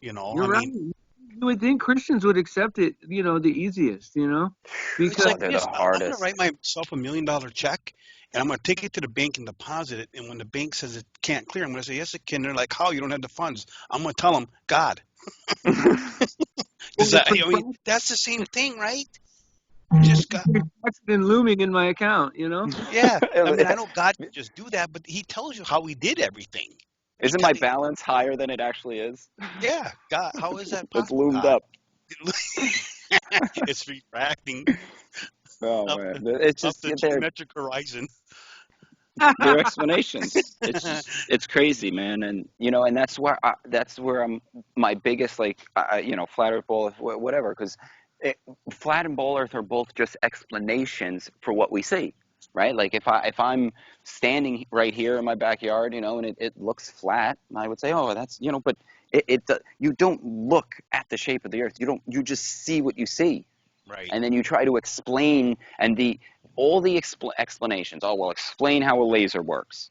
You're I right. mean, You would think Christians would accept it, the easiest, it's because Oh, like they're this. the I'm going to hardest. write myself $1 million check, and I'm going to take it to the bank and deposit it. And when the bank says it can't clear, I'm going to say, yes, it can. They're like, how? You don't have the funds. I'm going to tell them, God. well, Does it's that, been that's the same thing, right? Just God. been looming in my account. Yeah. I mean, I know God can just do that, but he tells you how he did everything. He Isn't tell my you, balance higher than it actually is? yeah, God, how is that It's possible, loomed God? up. It's retracting Oh up man, it's up just the they're geometric horizon. their explanations. It's crazy, man, and and that's where I'm my biggest like flat Earth, ball Earth, whatever, because flat and ball Earth are both just explanations for what we see, right? Like if I'm standing right here in my backyard, and it looks flat, I would say, oh, that's but you don't look at the shape of the Earth. You just see what you see, Right. and then you try to explain and all the explanations. Oh well, explain how a laser works.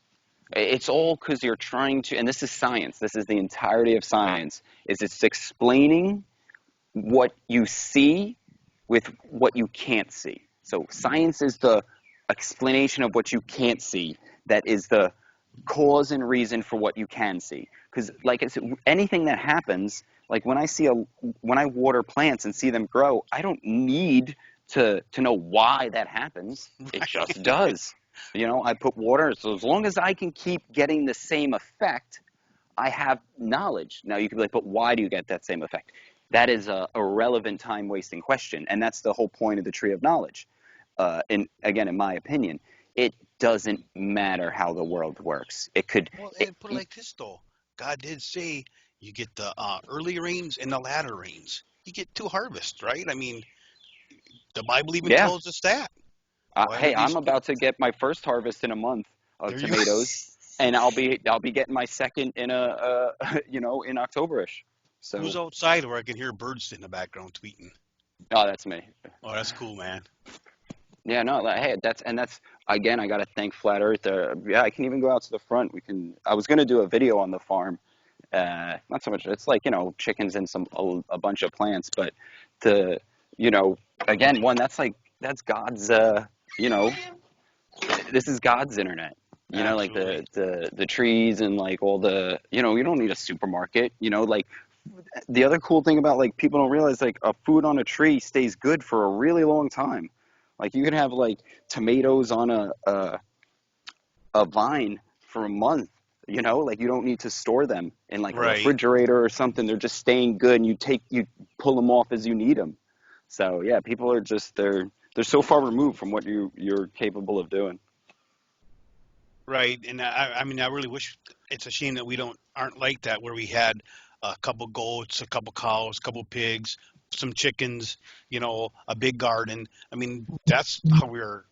It's all because you're trying to, and this is science. This is the entirety of science. Is it's explaining what you see with what you can't see. So science is the explanation of what you can't see. That is the cause and reason for what you can see. Because like I said, anything that happens, like when I water plants and see them grow, I don't need to know why that happens. It just Right. does. I put water, so as long as I can keep getting the same effect, I have knowledge. Now you could be like, but why do you get that same effect? That is a irrelevant, time wasting question, and that's the whole point of the tree of knowledge. And again, in my opinion, it doesn't matter how the world works. It could, Well, and put it like this though, God did say you get the early rains and the latter rains. You get two harvests, right? I mean, the Bible even yeah. tells us that. Why Hey, would I'm these? about to get my first harvest in a month of There you. tomatoes, and I'll be getting my second in in Octoberish. Who's So, outside where I can hear birds in the background tweeting? oh, that's me. Oh, that's cool, man. Yeah, no, like, hey, that's again, I gotta thank Flat Earth. Yeah, I can even go out to the front. I was gonna do a video on the farm. Not so much. It's like chickens and a bunch of plants, but the again, one that's God's. You know, this is God's internet. Like Absolutely. the trees and like all the you don't need a supermarket. Like the other cool thing about like people don't realize like a food on a tree stays good for a really long time. Like you can have like tomatoes on a vine for a month. Like you don't need to store them in like a Right. refrigerator or something. They're just staying good, and you pull them off as you need them. So yeah, people are just they're so far removed from what you're capable of doing. Right. And I mean, I really wish. It's a shame that we aren't like that, where we had a couple goats, a couple cows, a couple pigs, some chickens, a big garden. I mean, that's how we were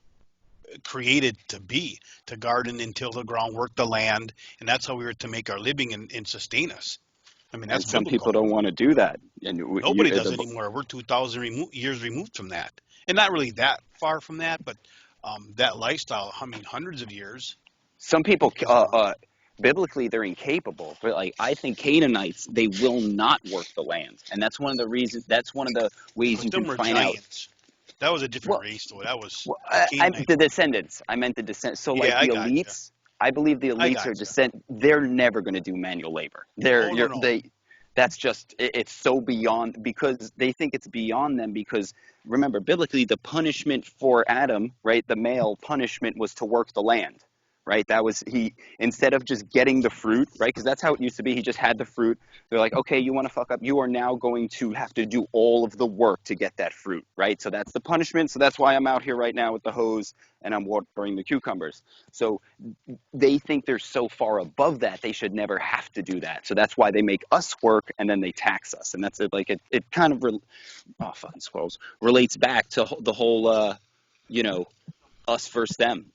created to be, to garden and till the ground, work the land, and that's how we were to make our living and sustain us. I mean, that's And some people biblical. don't want to do that. And Nobody does anymore. We're 2,000 years removed from that, and not really that far from that, but that lifestyle. I mean, hundreds of years some people is gone. biblically they're incapable. But like I think Canaanites, they will not work the land, and that's one of the reasons. That's one of the ways But you them can were find out. giants. That was a different Well, race, though. That was well, the the Canaanites. descendants. I meant the descent. So like Yeah, I the gotcha. elites, I believe the I elites are gotcha. descent. They're never going to do manual labor. Oh no, no. That's just it's so beyond because they think it's beyond them because remember biblically the punishment for Adam, right? The male punishment was to work the land, right? That was he instead of just getting the fruit, right? Because that's how it used to be. He just had the fruit. They're like, okay, you want to fuck up? You are now going to have to do all of the work to get that fruit, right? So that's the punishment. So that's why I'm out here right now with the hose and I'm watering the cucumbers. So they think they're so far above that they should never have to do that. So that's why they make us work and then they tax us. And that's it. Like it kind of oh fucking squirrels relates back to the whole you know us versus them.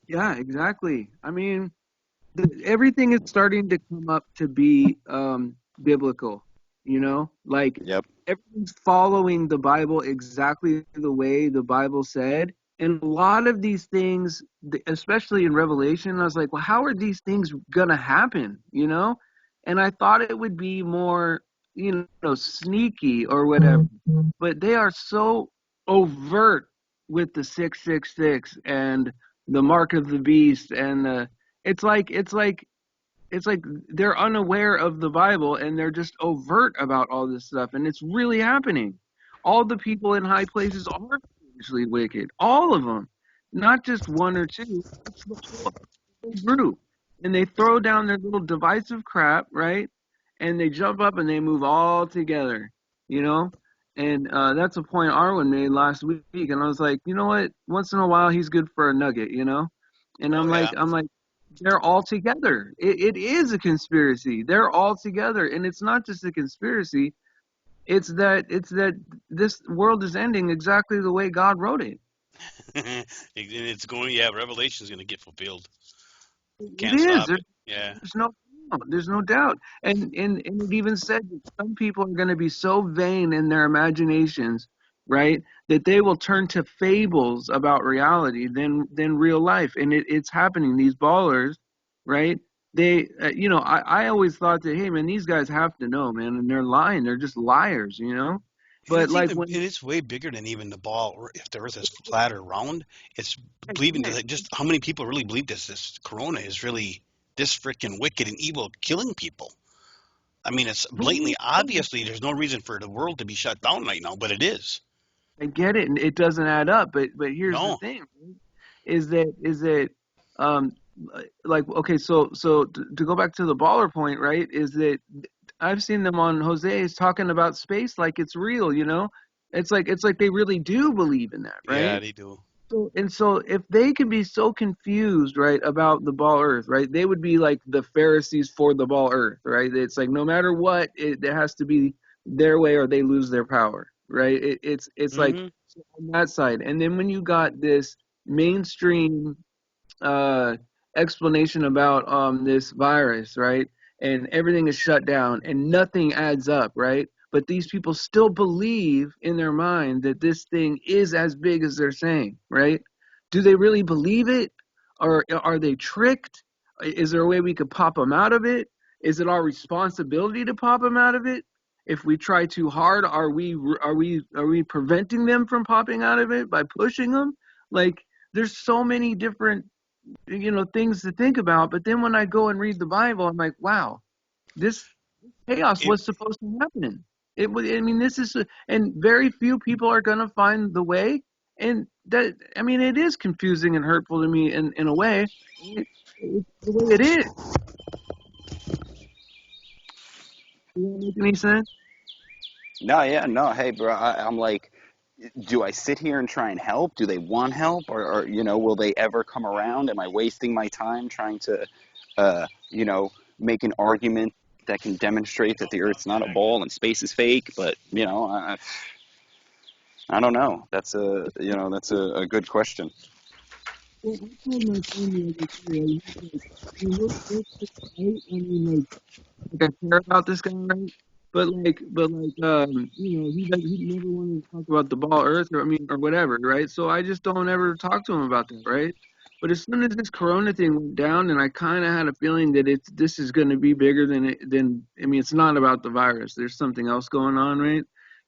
Yeah, exactly. I mean, everything is starting to come up to be biblical, like Yep. everything's following the Bible exactly the way the Bible said. And a lot of these things, especially in Revelation, I was like, well, how are these things going to happen, And I thought it would be more, sneaky or whatever. But they are so overt with the 666 and the mark of the beast and it's like they're unaware of the Bible and they're just overt about all this stuff and it's really happening. All the people in high places are spiritually wicked, all of them, not just one or two. It's the whole group, and they throw down their little divisive crap, right? And they jump up and they move all together, you know. And that's a point Arwen made last week, and I was like, you know what? Once in a while, he's good for a nugget, And Oh yeah. I'm like, they're all together. It is a conspiracy. They're all together, and it's not just a conspiracy. It's that this world is ending exactly the way God wrote it. It's going. Yeah, Revelation's going to get fulfilled. It Can't is. stop it. Yeah. There's no doubt. There's no doubt. And it even said that some people are going to be so vain in their imaginations, right, that they will turn to fables about reality than real life. And it's happening. These ballers, right? They, I always thought that, hey, man, these guys have to know, man, and they're lying. They're just liars. And But it's like even when it's way bigger than even the ball. Or if the Earth is flat or round, it's believing yeah, that just how many people really believe this Corona is really this freaking wicked and evil, killing people. I mean, it's blatantly, obviously, there's no reason for the world to be shut down right now, but it is. I get it, and it doesn't add up. But here's the No. thing, is that um like okay, so to go back to the baller point, right? Is that I've seen them on Jose's talking about space like it's real. It's like they really do believe in that, Yeah, right? they do. So if they can be so confused, right, about the ball Earth, right, they would be like the Pharisees for the ball Earth, right? It's like no matter what, it has to be their way or they lose their power, right? It's like Hmm. on that side, and then when you got this mainstream uh, explanation about this virus, right? And everything is shut down and nothing adds up, right? But these people still believe in their mind that this thing is as big as they're saying, right? Do they really believe it? Or are they tricked? Is there a way we could pop them out of it? Is it our responsibility to pop them out of it? If we try too hard, are we preventing them from popping out of it by pushing them? Like there's so many different things to think about. But then when I go and read the Bible, I'm like, wow, this chaos It, was supposed to happen. It was. I mean, and very few people are going to find the way. And that, I mean, it is confusing and hurtful to me in a way. It's the way it is. Does that make any sense? No, yeah, no. Hey, bro, I'm like, do I sit here and try and help? Do they want help, or will they ever come around? Am I wasting my time trying to, make an argument that can demonstrate that the Earth's not a ball and space is fake? But I don't know. That's a good question. Well, I told my friend the other day, he's like, right? I mean, like I care about this guy, right? But he never wanted to talk about the ball Earth or I mean or whatever, right? So I just don't ever talk to him about that, right? But as soon as this Corona thing went down, and I kind of had a feeling that this is going to be bigger than I mean, it's not about the virus. There's something else going on, right?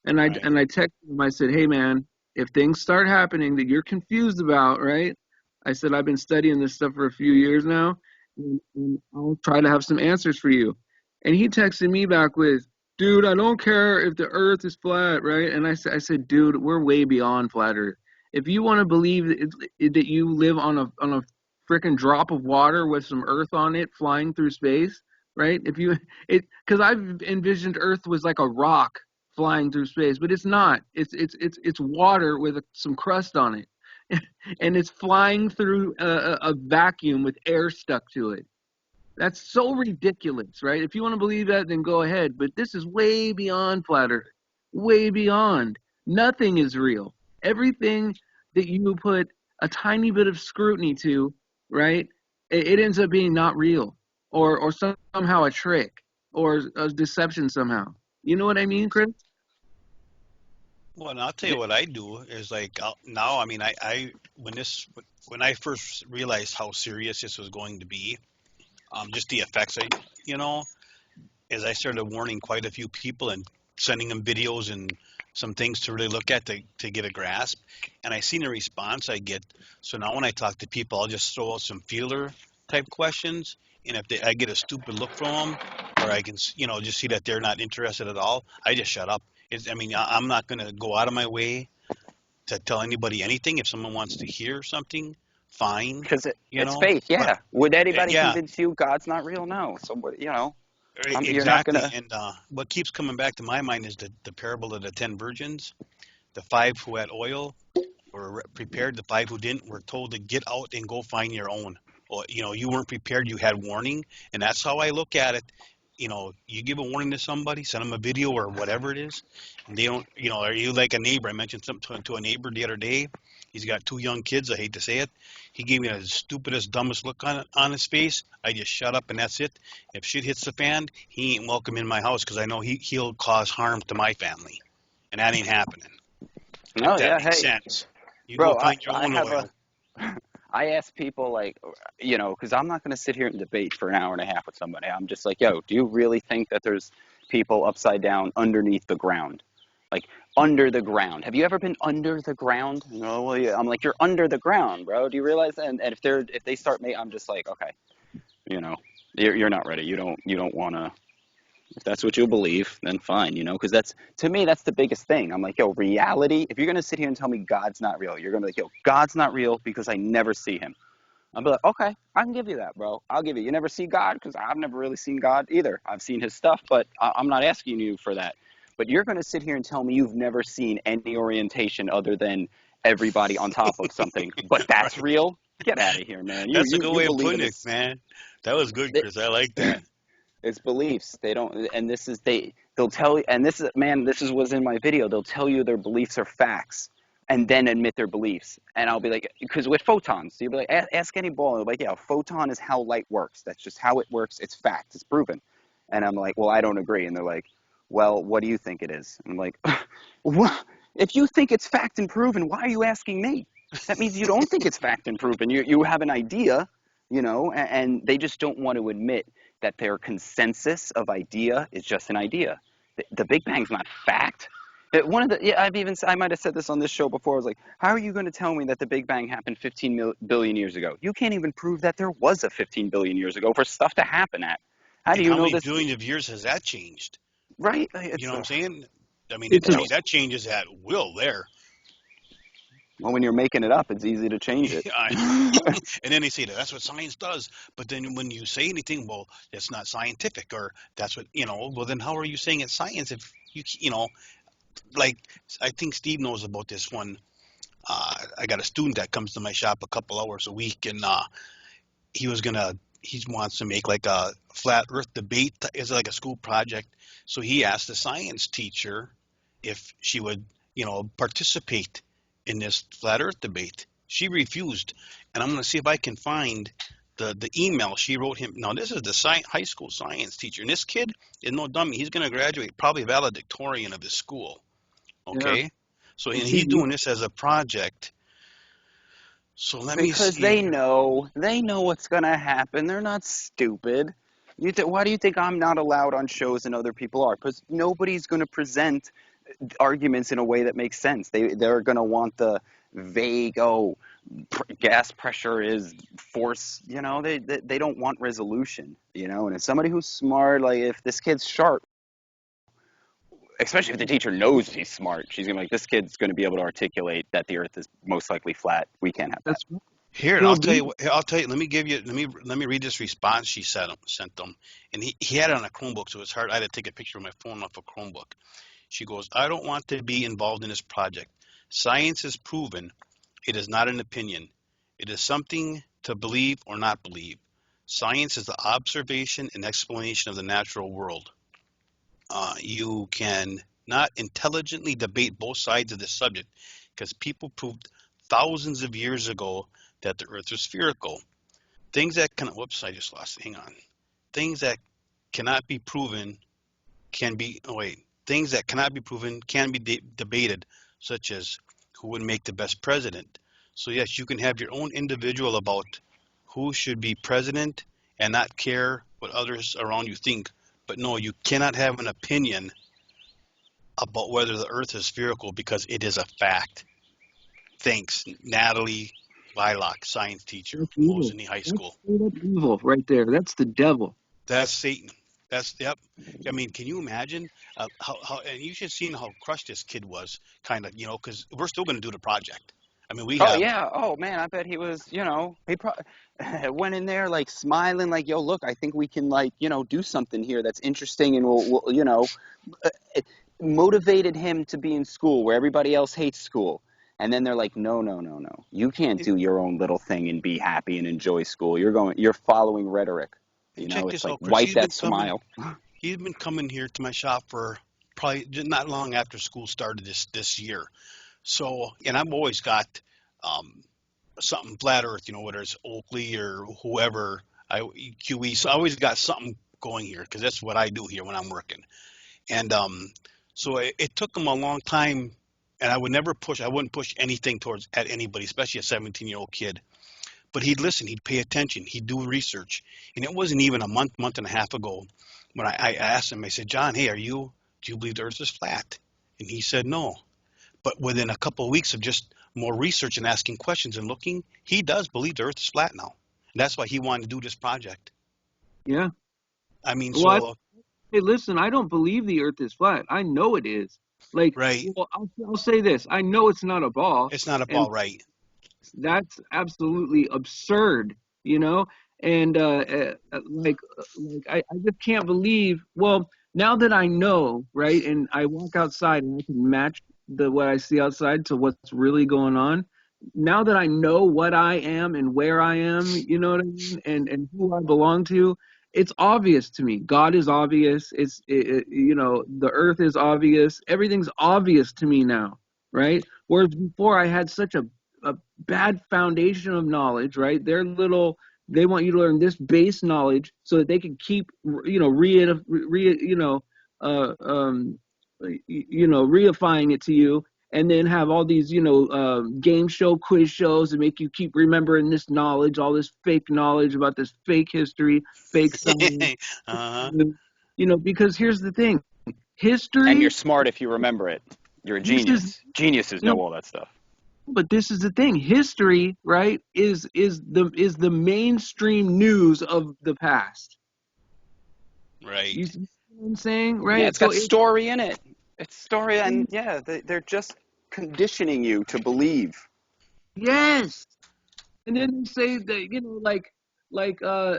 Right. And I texted him. I said, "Hey, man, if things start happening that you're confused about, right?" I said, "I've been studying this stuff for a few years now, and I'll try to have some answers for you." And he texted me back with, "Dude, I don't care if the Earth is flat, right?" And I said, "Dude, we're way beyond flat Earth. If you want to believe that you live on a freaking drop of water with some Earth on it flying through space, right? If you it because I've envisioned Earth was like a rock flying through space, but it's not. It's water with some crust on it, and it's flying through a vacuum with air stuck to it. That's so ridiculous, right? If you want to believe that, then go ahead. But this is way beyond flat Earth, way beyond. Nothing is real. Everything that you put a tiny bit of scrutiny to, right? It ends up being not real, or somehow a trick, or a deception somehow. You know what I mean, Chris? Well, and I'll tell you what I do is like now. I mean, I when I first realized how serious this was going to be, just the effects. You know, as I started warning quite a few people and sending them videos and some things to really look at to get a grasp, and I seen the response I get. So now when I talk to people, I'll just throw out some feeler type questions, and if I get a stupid look from them, or I can just see that they're not interested at all, I just shut up. I mean, I'm not going to go out of my way to tell anybody anything. If someone wants to hear something, fine, Because you it's know. faith. But Yeah. Would anybody yeah, convince you God's not real? No. So you're not exactly. gonna. And what keeps coming back to my mind is the parable of the 10 virgins. The five who had oil were prepared. The five who didn't were told to get out and go find your own. Or, you weren't prepared. You had warning, and that's how I look at it. You give a warning to somebody, send them a video or whatever it is, and they don't. Are you like a neighbor? I mentioned something to a neighbor the other day. He's got two young kids. I hate to say it. He gave me the stupidest, dumbest look on his face. I just shut up and that's it. If shit hits the fan, he ain't welcome in my house because I know he'll cause harm to my family, and that ain't happening. If No. that Yeah. makes Hey, sense. You go bro. find your I own have a. oil. I ask people like, because I'm not gonna sit here and debate for an hour and a half with somebody. I'm just like, yo, do you really think that there's people upside down underneath the ground? Like under the ground. Have you ever been under the ground? No, well, yeah. I'm like, you're under the ground, bro. Do you realize that? And if they start me, I'm just like, okay, you know, you're not ready. You don't want to. If that's what you believe, then fine, because that's to me that's the biggest thing. I'm like, yo, reality. If you're gonna sit here and tell me God's not real, you're gonna be like, yo, God's not real because I never see him. I'll be like, okay, I can give you that, bro. I'll give you. You never see God because I've never really seen God either. I've seen his stuff, but I'm not asking you for that. But you're going to sit here and tell me you've never seen any orientation other than everybody on top of something. But that's Right. real? Get out of here, man. You That's a you good you way of believe in putting it, this? man. That was good, Chris. I like that. It's beliefs. They don't, and this is they'll tell you, and this is man, this is what's in my video. They'll tell you their beliefs are facts, and then admit their beliefs. And I'll be like, because with photons, so you'll be like, ask any ball. They'll be like, yeah, a photon is how light works. That's just how it works. It's fact. It's proven. And I'm like, well, I don't agree. And they're like, well, what do you think it is? And I'm like, what? If you think it's fact and proven, why are you asking me? That means you don't think it's fact and proven. You have an idea, and they just don't want to admit that their consensus of idea is just an idea. The Big Bang's not fact. One of the yeah, I might have said this on this show before. I was like, how are you going to tell me that the Big Bang happened 15 billion years ago? You can't even prove that there was a 15 billion years ago for stuff to happen at. How do And you how know many this? billions of years has that changed? Right? You know what I'm saying? I mean, It's a that changes at will there. Well, when you're making it up, it's easy to change it. And then they say that that's what science does. But then when you say anything, well, it's not scientific, or that's what Well, then how are you saying it's science if like I think Steve knows about this one. I got a student that comes to my shop a couple hours a week, and he was gonna he wants to make like a flat Earth debate. Is like a school project. So he asked the science teacher if she would participate in this flat Earth debate. She refused, and I'm gonna see if I can find the email she wrote him. Now this is the high school science teacher, and this kid is no dummy. He's gonna graduate probably valedictorian of his school. yeah. Okay, so and Is he he's doing this as a project. So let me Because see. they know what's going to happen. They're not stupid. Why do you think I'm not allowed on shows and other people are? Because nobody's going to present arguments in a way that makes sense. They're going to want the vague, gas pressure is force. They don't want resolution. And as somebody who's smart, like if this kid's sharp, especially if the teacher knows he's smart, she's gonna be like, this kid's going to be able to articulate that the Earth is most likely flat. We can't have that. That's right. Here, He'll I'll tell be. you. I'll tell you. Let me read this response she sent them, and he had it on a Chromebook, so it's hard. I had to take a picture of my phone off a Chromebook. She goes, I don't want to be involved in this project. Science is proven. It is not an opinion. It is something to believe or not believe. Science is the observation and explanation of the natural world. You can not intelligently debate both sides of this subject because people proved thousands of years ago that the earth is spherical. Things that can, whoops, I just lost, hang on. Things that cannot be proven can be, oh wait, things that cannot be proven can be debated, such as who would make the best president. So yes, you can have your own individual about who should be president and not care what others around you think. But no, you cannot have an opinion about whether the earth is spherical because it is a fact. Thanks, Natalie Lilac, science teacher, That's evil. Mosinee High That's School. straight up evil right there. That's the devil. That's Satan. That's yep. I mean, can you imagine how? And you should see how crushed this kid was, kind of, because we're still going to do the project. I mean, we Oh have. yeah. Oh man, I bet he was. He probably went in there like smiling, like, "Yo, look, I think we can like do something here that's interesting, and we'll it motivated him to be in school where everybody else hates school." And then they're like, "No, no, no, no. You can't And, do your own little thing and be happy and enjoy school. You're following rhetoric. and check It's this like out, Chris. wipe that smile." He's been coming here to my shop for probably not long after school started this year. So, and I've always got um, something flat Earth, whether it's Oakley or whoever, QE. So I always got something going here because that's what I do here when I'm working. And so it took him a long time, and I wouldn't push anything towards at anybody, especially a 17-year-old kid. But he'd listen, he'd pay attention, he'd do research. And it wasn't even a month and a half ago when I asked him, I said, John, hey, do you believe the earth is flat? And he said no. But within a couple of weeks of just more research and asking questions and looking, he does believe the earth is flat now. And that's why he wanted to do this project. Yeah. I mean, Well, so, hey, listen, I don't believe the earth is flat. I know it is. Like, right. well, I'll say this. I know it's not a ball, It's not a and ball, right. that's absolutely absurd, you know? And I just can't believe, well, now that I know, right? And I walk outside and I can match what I see outside to what's really going on. Now that I know what I am and where I am, you know what I mean? And who I belong to, it's obvious to me. God is obvious. The earth is obvious. Everything's obvious to me now, right? Whereas before I had such a bad foundation of knowledge, right? They want you to learn this base knowledge so that they can keep, uh, um, reifying it to you, and then have all these, game show quiz shows and make you keep remembering this knowledge, all this fake knowledge about this fake history, fake science, uh-huh. because here's the thing, And you're history, smart if you remember it. You're a this is, genius. Geniuses you know know, all that stuff. but this is the thing. History, right, is the mainstream news of the past. You Right. see what I'm saying, Yeah, right? it's So got story in it. It's story, and yeah, they're just conditioning you to believe. yes, and then they say that, like uh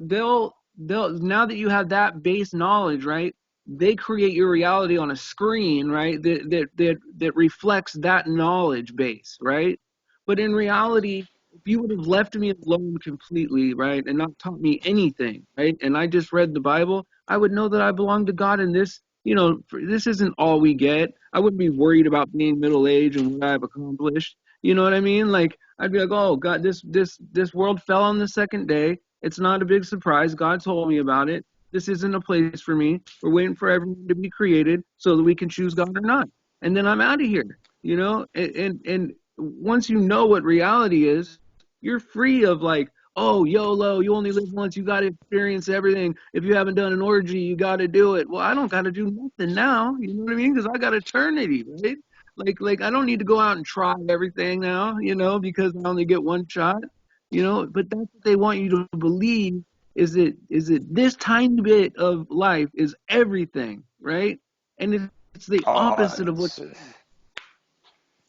they'll now that you have that base knowledge, right? They create your reality on a screen, right? That reflects that knowledge base, right? But in reality, if you would have left me alone completely, right, and not taught me anything, right, and I just read the Bible, I would know that I belong to God, and this, this isn't all we get. I wouldn't be worried about being middle aged and what I've accomplished. You know what I mean? Like, I'd be like, oh God, this world fell on the second day. It's not a big surprise. God told me about it. This isn't a place for me. We're waiting for everyone to be created so that we can choose God or not. And then I'm out of here, once you know what reality is, you're free of like, oh, YOLO, you only live once, you got to experience everything. If you haven't done an orgy, you got to do it. Well, I don't got to do nothing now. You know what I mean? Because I got eternity, right? Like I don't need to go out and try everything now, because I only get one shot, But that's what they want you to believe is it this tiny bit of life is everything, right? And it's the Oh, opposite of what.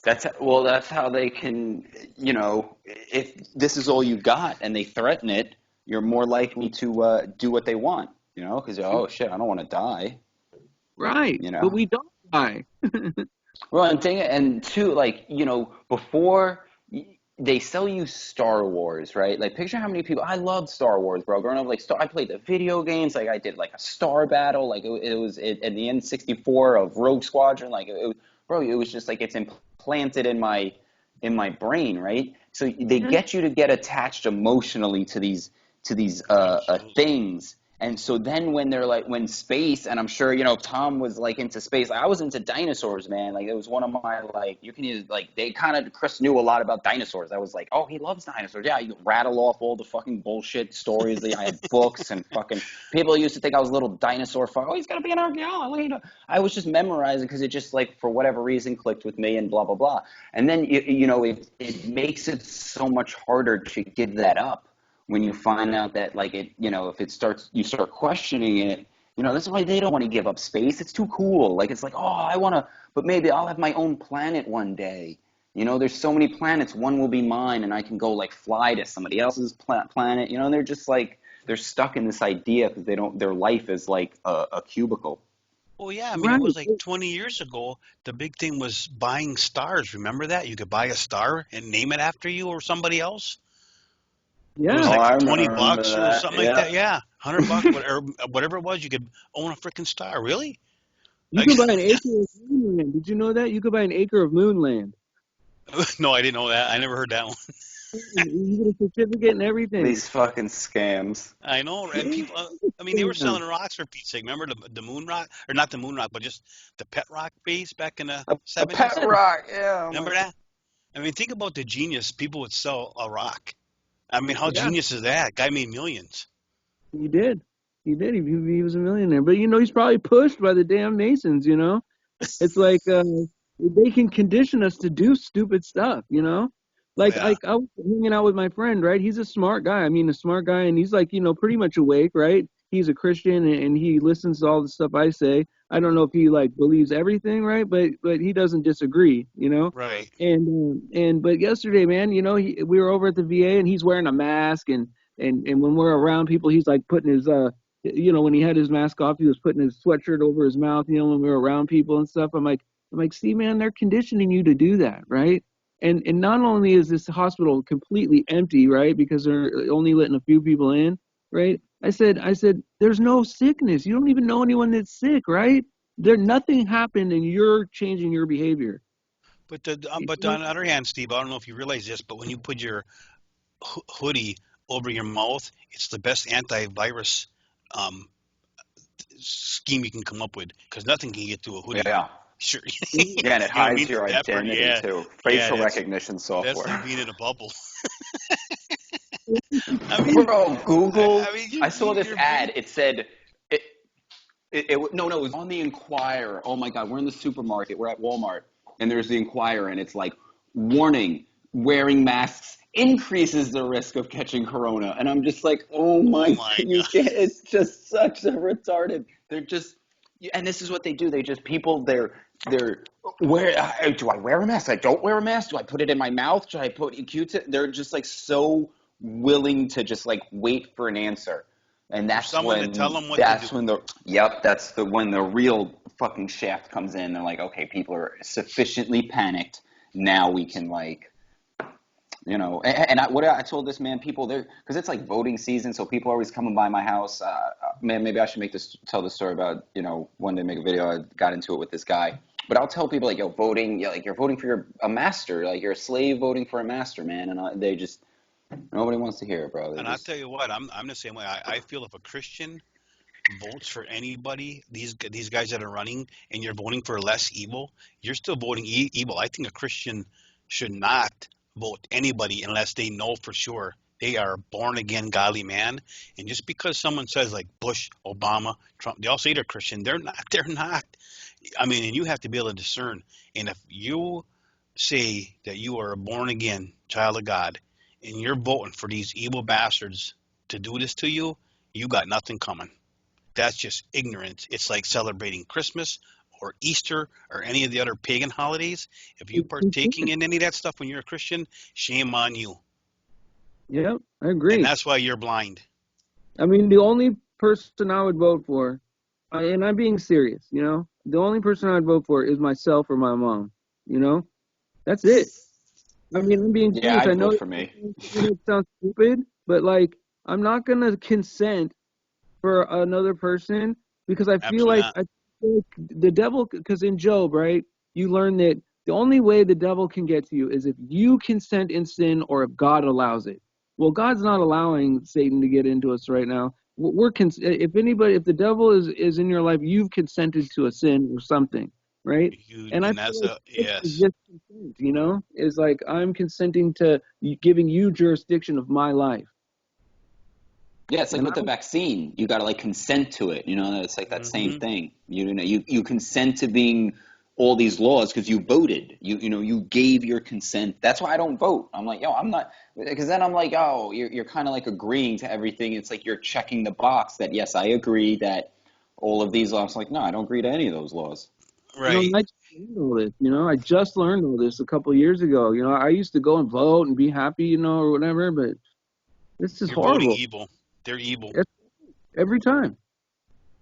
that's how they can, if this is all you got and they threaten it, you're more likely to do what they want, because oh shit, I don't want to die, Right, you but know. we don't die. Well, and two, like, before they sell you Star Wars, right? Like, picture how many people. I loved Star Wars, bro. Growing up, like, I played the video games. Like, I did like a Star Battle. Like, it was at the N64 of Rogue Squadron. Like, bro, it was just like it's implanted in my brain, right? So they Yeah. get you to get attached emotionally to these Absolutely. things. And so then when space, and I'm sure, Tom was like into space. I was into dinosaurs, man. Like, it was one of my, like, you can use, like, Chris knew a lot about dinosaurs. I was like, oh, he loves dinosaurs. Yeah, you rattle off all the fucking bullshit stories. I had books and fucking people used to think I was a little dinosaur fuck. Oh, he's got to be an archaeologist. I was just memorizing because it just, like, for whatever reason clicked with me and blah, blah, blah. And then, it makes it so much harder to give that up when you find out that, like, if you start questioning it, that's why they don't want to give up space. It's too cool. Like, it's like, oh, I want to, but maybe I'll have my own planet one day. There's so many planets. One will be mine, and I can go, like, fly to somebody else's planet. And they're just like, they're stuck in this idea because their life is like a cubicle. Well, yeah, I mean, it Right. was like 20 years ago. The big thing was buying stars. Remember that? You could buy a star and name it after you or somebody else. It was Yeah. Oh, like I 20 remember bucks or that. something like Yeah. that. Yeah, 100 bucks, whatever it was, you could own a freaking star. Really? You Like, can buy an acre of moon land. Did you know that? You could buy an acre of moon land. no, I didn't know that. I never heard that one. You get a certificate and everything. These fucking scams. I know, and people. I mean, they were Yeah. selling rocks for Pete's sake. Remember the moon rock, or not the moon rock, but just the pet rock base back in the A pet 70s. rock. Yeah. I'm Remember like, that? I mean, think about the genius. People would sell a rock. I mean, how Yeah, genius is that? Guy made millions. he did. He did. He was a millionaire. But he's probably pushed by the damn Masons. It's like they can condition us to do stupid stuff. Oh Like yeah, I was hanging out with my friend, right? He's a smart guy. I mean, a smart guy, and he's like, pretty much awake, right? He's a Christian, and he listens to all the stuff I say. I don't know if he like believes everything, right? But he doesn't disagree. right. And but yesterday, man, we were over at the VA, and he's wearing a mask, and when we're around people, he's like putting his when he had his mask off, he was putting his sweatshirt over his mouth, when we were around people and stuff. I'm like, see, man, they're conditioning you to do that, right? And not only is this hospital completely empty, right, because they're only letting a few people in, right? I said, there's no sickness. You don't even know anyone that's sick, right? Nothing happened, and you're changing your behavior. But on the other hand, Steve, I don't know if you realize this, but when you put your hoodie over your mouth, it's the best antivirus um, scheme you can come up with because nothing can get through a hoodie. yeah. Sure, you Yeah, and it know what I hides mean? your That part, identity yeah, too. yeah. Facial recognition That's like software. being in a bubble. I mean, Bro, Google. I mean, I saw this you're ad. breathing. It said, no, it was on the Inquirer. Oh my God, we're in the supermarket. We're at Walmart, and there's the Inquirer, and it's like, warning: wearing masks increases the risk of catching corona. And I'm just like, oh Oh my, my you god! can't. It's just such a retarded. They're just, and this is what they do. They just people. They're do I wear a mask? I don't wear a mask. Do I put it in my mouth? Should I put Q-tip? They're just like so willing to just like wait for an answer. And For someone to tell them what to do. when the real fucking shaft comes in. They're like, okay, people are sufficiently panicked. Now we can, like, and what I told this man, people there, because it's like voting season, so people are always coming by my house. Man, maybe I should tell this story about, one day make a video. I got into it with this guy, but I'll tell people like, yo, voting, like, you're voting for a master, like you're a slave voting for a master, man, and they just nobody wants to hear it, bro. They And I'll just tell you what, I'm the same way. I feel if a Christian votes for anybody, these guys that are running, and you're voting for less evil, you're still voting evil. I think a Christian should not vote anybody unless they know for sure they are a born again godly man. And just because someone says like Bush, Obama, Trump, they all say they're Christian. They're not. They're not. I mean, and you have to be able to discern. And if you say that you are a born again child of God and you're voting for these evil bastards to do this to you, you got nothing coming. That's just ignorance. It's like celebrating Christmas or Easter or any of the other pagan holidays. If you partaking in any of that stuff when you're a Christian, shame on you. Yeah, I And agree. that's why you're blind. I mean, the only person I would vote for, and I'm being serious, the only person I'd vote for is myself or my mom. That's it. I mean, I'm being Yeah, serious. I I'd know vote for me. it sounds stupid, but like, I'm not gonna consent for another person because Absolutely not. I feel like the devil. Because in Job, right, you learn that the only way the devil can get to you is if you consent in sin or if God allows it. Well, God's not allowing Satan to get into us right now. If the devil is in your life, you've consented to a sin or something, right? And I And feel that's like a it's yes. just consent, is like I'm consenting to giving you jurisdiction of my life. Yeah, it's like And with the vaccine. You got to like consent to it. It's like that same Hmm. thing. You consent to being all these laws because you voted. You gave your consent. That's why I don't vote. I'm like, yo, I'm not, because then I'm like, oh, you're kind of like agreeing to everything. It's like you're checking the box that yes, I agree that all of these laws. I'm like, no, I don't agree to any of those laws. Right. I just learned all this. I just learned all this a couple of years ago. I used to go and vote and be happy, or whatever, but this is You're voting horrible. evil. They're evil. Every time.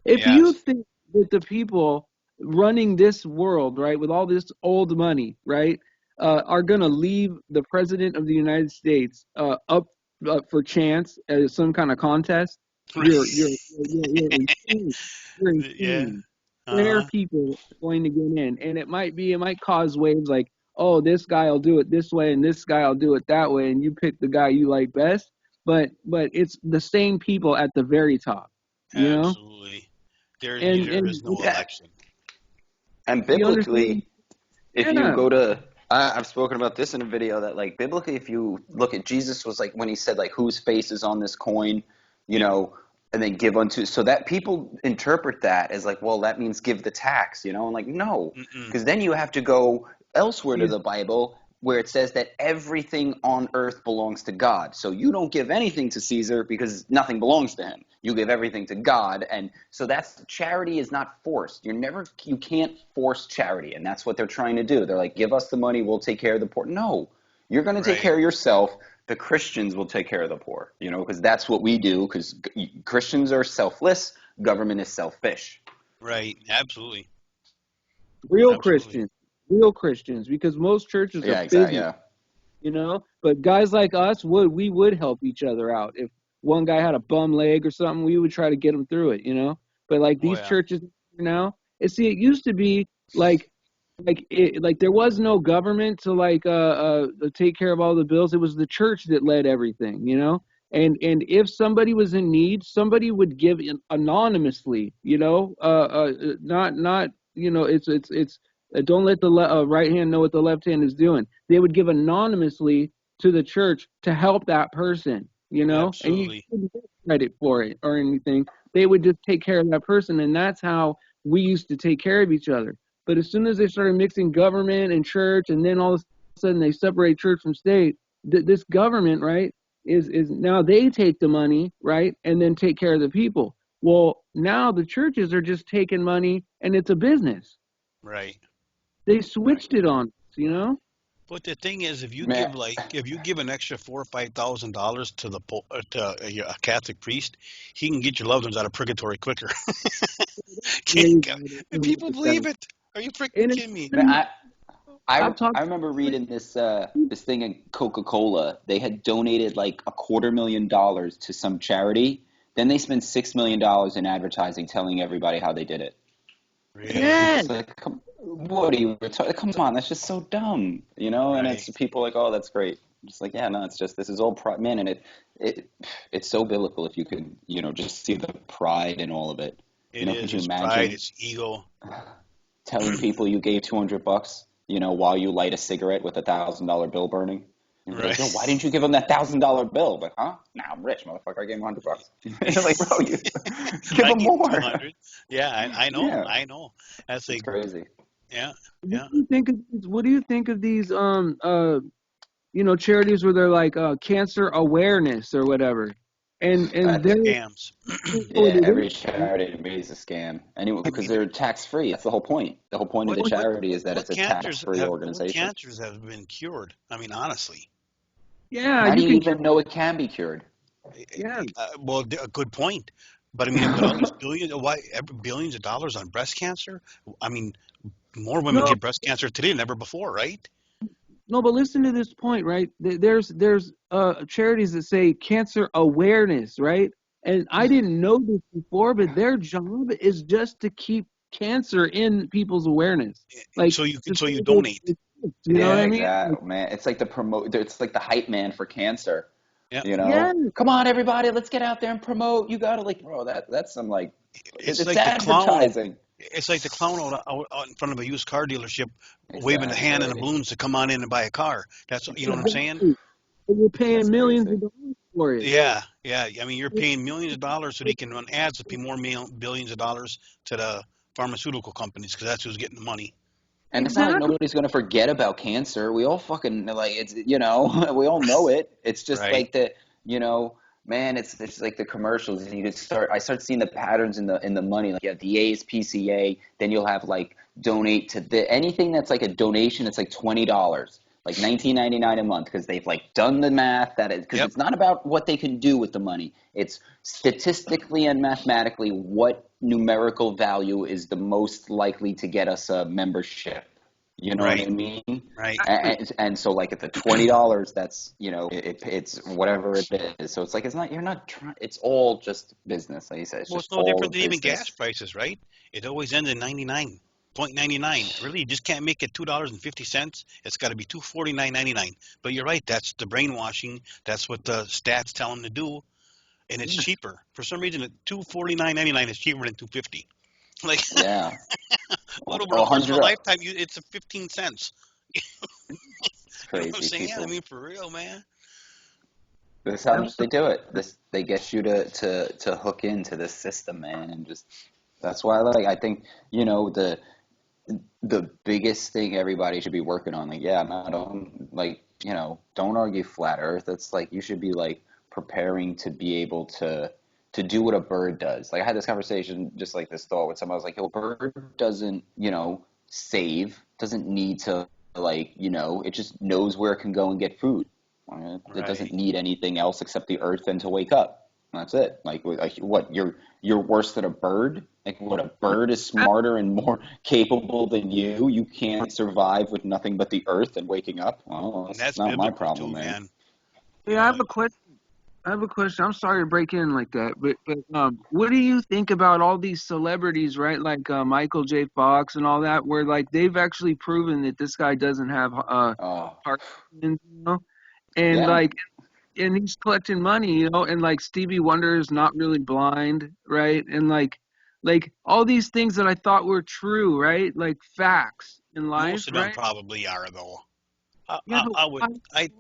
If you Yes. think that the people running this world, right, with all this old money, right, are going to leave the president of the United States up for chance as some kind of contest, you're insane. You're Yeah. insane. Fair Uh-huh. people are going to get in, and it might cause waves like, oh, this guy will do it this way, and this guy will do it that way, and you pick the guy you like best. But it's the same people at the very top, you know Absolutely. There there is and no Yeah, election. and you understand? biblically, if you Yeah. go to I've spoken about this in a video that like biblically if you look at Jesus was like when he said like whose face is on this coin, you know, and then give unto so that people interpret that as like well that means give the tax, and like no, Mm-mm. because then you have to go elsewhere to He's the Bible where it says that everything on earth belongs to God. So you don't give anything to Caesar because nothing belongs to him. You give everything to God, and so that's charity is not forced. You can't force charity, and that's what they're trying to do. They're like, give us the money, we'll take care of the poor. No, you're going to take Right. care of yourself. The Christians will take care of the poor, because that's what we do. Because Christians are selfless, government is selfish. Right. Absolutely. real Absolutely. Christians, real Christians, because most churches are Yeah, exactly. business, Yeah. But guys like us would help each other out. If one guy had a bum leg or something, we would try to get him through it. But like Oh these yeah. churches now, it used to be like there was no government to take care of all the bills. It was the church that led everything. And if somebody was in need, somebody would give anonymously. Not it's don't let the right hand know what the left hand is doing. They would give anonymously to the church to help that person. And you Absolutely. couldn't get credit for it or anything. They would just take care of that person, and that's how we used to take care of each other. But as soon as they started mixing government and church, and then all of a sudden they separate church from state, this government, right, is now they take the money, right, and then take care of the people. Well, now the churches are just taking money, and it's a business. Right. They Right. switched it on us. But the thing is, Man, if you give an extra $4 or $5,000 to a Catholic priest, he can get your loved ones out of purgatory quicker. There you And go. people believe 100%. it. Are you freaking And kidding me? man, I've talked I remember reading this thing in Coca-Cola. They had donated like $250,000 to some charity. Then they spent $6 million in advertising, telling everybody how they did it. Really? yeah, It's like, what are you? Come on, that's just so dumb, And Right. it's people like, oh, that's great. Just like, yeah, no, it's just this is all pride, man, and it it's so biblical if you could, just see the pride in all of it. It Could is. you It's pride. imagine It's ego. telling people you gave $200 while you light a cigarette with $1,000 bill burning. And be like, Right. yo, why didn't you give him that $1,000 bill? Like, huh? Nah, I'm rich, motherfucker. I gave him $100. You're like, bro, you give I him gave him more. 200. Yeah, I know. Yeah, I know. That's it's like, crazy. yeah, What yeah. do you think of these, what do you think of these charities where they're like cancer awareness or whatever, and That's they're Scams. what Yeah, it every is. charity to me is a scam. Anyway, I because mean, they're tax free. That's the whole point. The whole point of what the what charity is that it's what a tax cancers free what organization. cancers have been cured? I mean, honestly. Yeah, How do you you can. even know it can be cured? Yeah, Well, a good point. But I mean, with all these billions of dollars on breast cancer, I mean, more women no, get breast cancer today than ever before, right? no, but listen to this point, right? There's charities that say cancer awareness, right? And I didn't know this before, but their job is just to keep cancer in people's awareness, like to So say you that donate. you know Yeah, what I mean? Like, exactly, man. It's like It's like the hype man for cancer. Yeah, yeah, Come on, everybody, let's get out there and promote. You gotta like, bro. That's some like, it's it's like the clown. advertising. It's like the clown out in front of a used car dealership, waving the hand and the Exactly. balloons to come on in and buy a car. That's you know what I'm saying? exactly. And you're paying That's millions crazy. of dollars for it. Yeah, yeah. I mean, you're paying millions of dollars so they can run ads to pay more billions of dollars to the pharmaceutical companies because that's who's getting the money. And it's not like Exactly. nobody's gonna forget about cancer. We all fucking like it's we all know it. It's just Right. like you know, man, it's like the commercials and I start seeing the patterns in the money. Like yeah, the A's PCA, then you'll have like donate to the anything that's like a donation, it's like $20. Like 19.99 a month because they've like done the math because Yep. it's not about what they can do with the money. It's statistically and mathematically what numerical value is the most likely to get us a membership. You know what I Right. mean? Right. And so like at the $20, that's it's whatever it is. So it's like it's not you're not trying. It's all just business. Like you said, it's Well, just it's no all different than even gas business. prices, right? It always ends in 99.99. Really, you just can't make it $2.50. It's got to be 249.99. But you're right. That's the brainwashing. That's what the stats tell them to do, and it's cheaper for some reason. At 249.99 is cheaper than 250. Like, Yeah, what over the a course of a hundred. lifetime, it's a 15 cents. It's You know what I'm crazy. saying? I People. mean, for real, man. This is how they Absolutely. do it. They get you to hook into this system, man, and just that's why I think the biggest thing everybody should be working on. Like, yeah, no, don't like don't argue flat Earth. It's like you should be like preparing to be able to do what a bird does. Like I had this conversation, just like this thought with someone. I was like, yo, a bird doesn't doesn't need to it just knows where it can go and get food. It doesn't Right. need anything else except the earth and to wake up. That's it. Like what? You're worse than a bird? Like what? A bird is smarter and more capable than you. You can't survive with nothing but the earth and waking up. Well, And that's that's not my biblical problem, too, man. man. You Yeah, I know, have a question. I have a question. I'm sorry to break in like that, but what do you think about all these celebrities, right? Like Michael J. Fox and all that, where like they've actually proven that this guy doesn't have Oh, Parkinson's, and yeah. like and he's collecting money, and like Stevie Wonder is not really blind, right? And like all these things that I thought were true, right? Like facts in life, most of them right? probably are though. Yeah, but I would.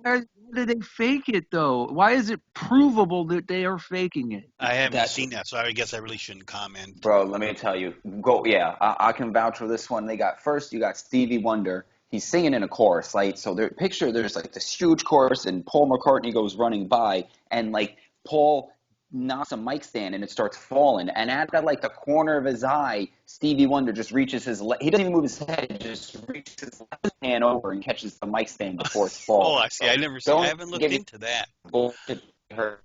why do they fake it though? Why is it provable that they are faking it? I haven't That's seen that, so I guess I really shouldn't comment. Bro, let me tell you. Go, yeah, I can vouch for this one. You got Stevie Wonder. He's singing in a chorus, right? So there's like this huge chorus, and Paul McCartney goes running by, and like Paul knocks a mic stand, and it starts falling. And at like the corner of his eye, Stevie Wonder just reaches he doesn't even move his head, he just reaches his left hand over and catches the mic stand before it's Oh, falling. I see. So I don't haven't looked give me into that. bullshit. Her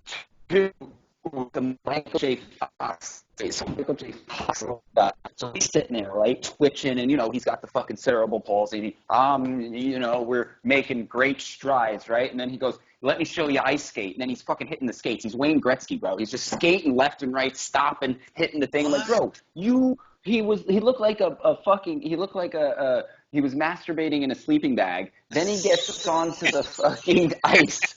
the Michael J. Fox. So Michael J. Fox, so he's sitting there, right, twitching, and he's got the fucking cerebral palsy. We're making great strides, right? And then he goes, "Let me show you ice skate." And then he's fucking hitting the skates. He's Wayne Gretzky, bro. He's just skating left and right, stopping, hitting the thing. I'm like, What? bro, he looked like he was masturbating in a sleeping bag. Then he gets onto the fucking ice,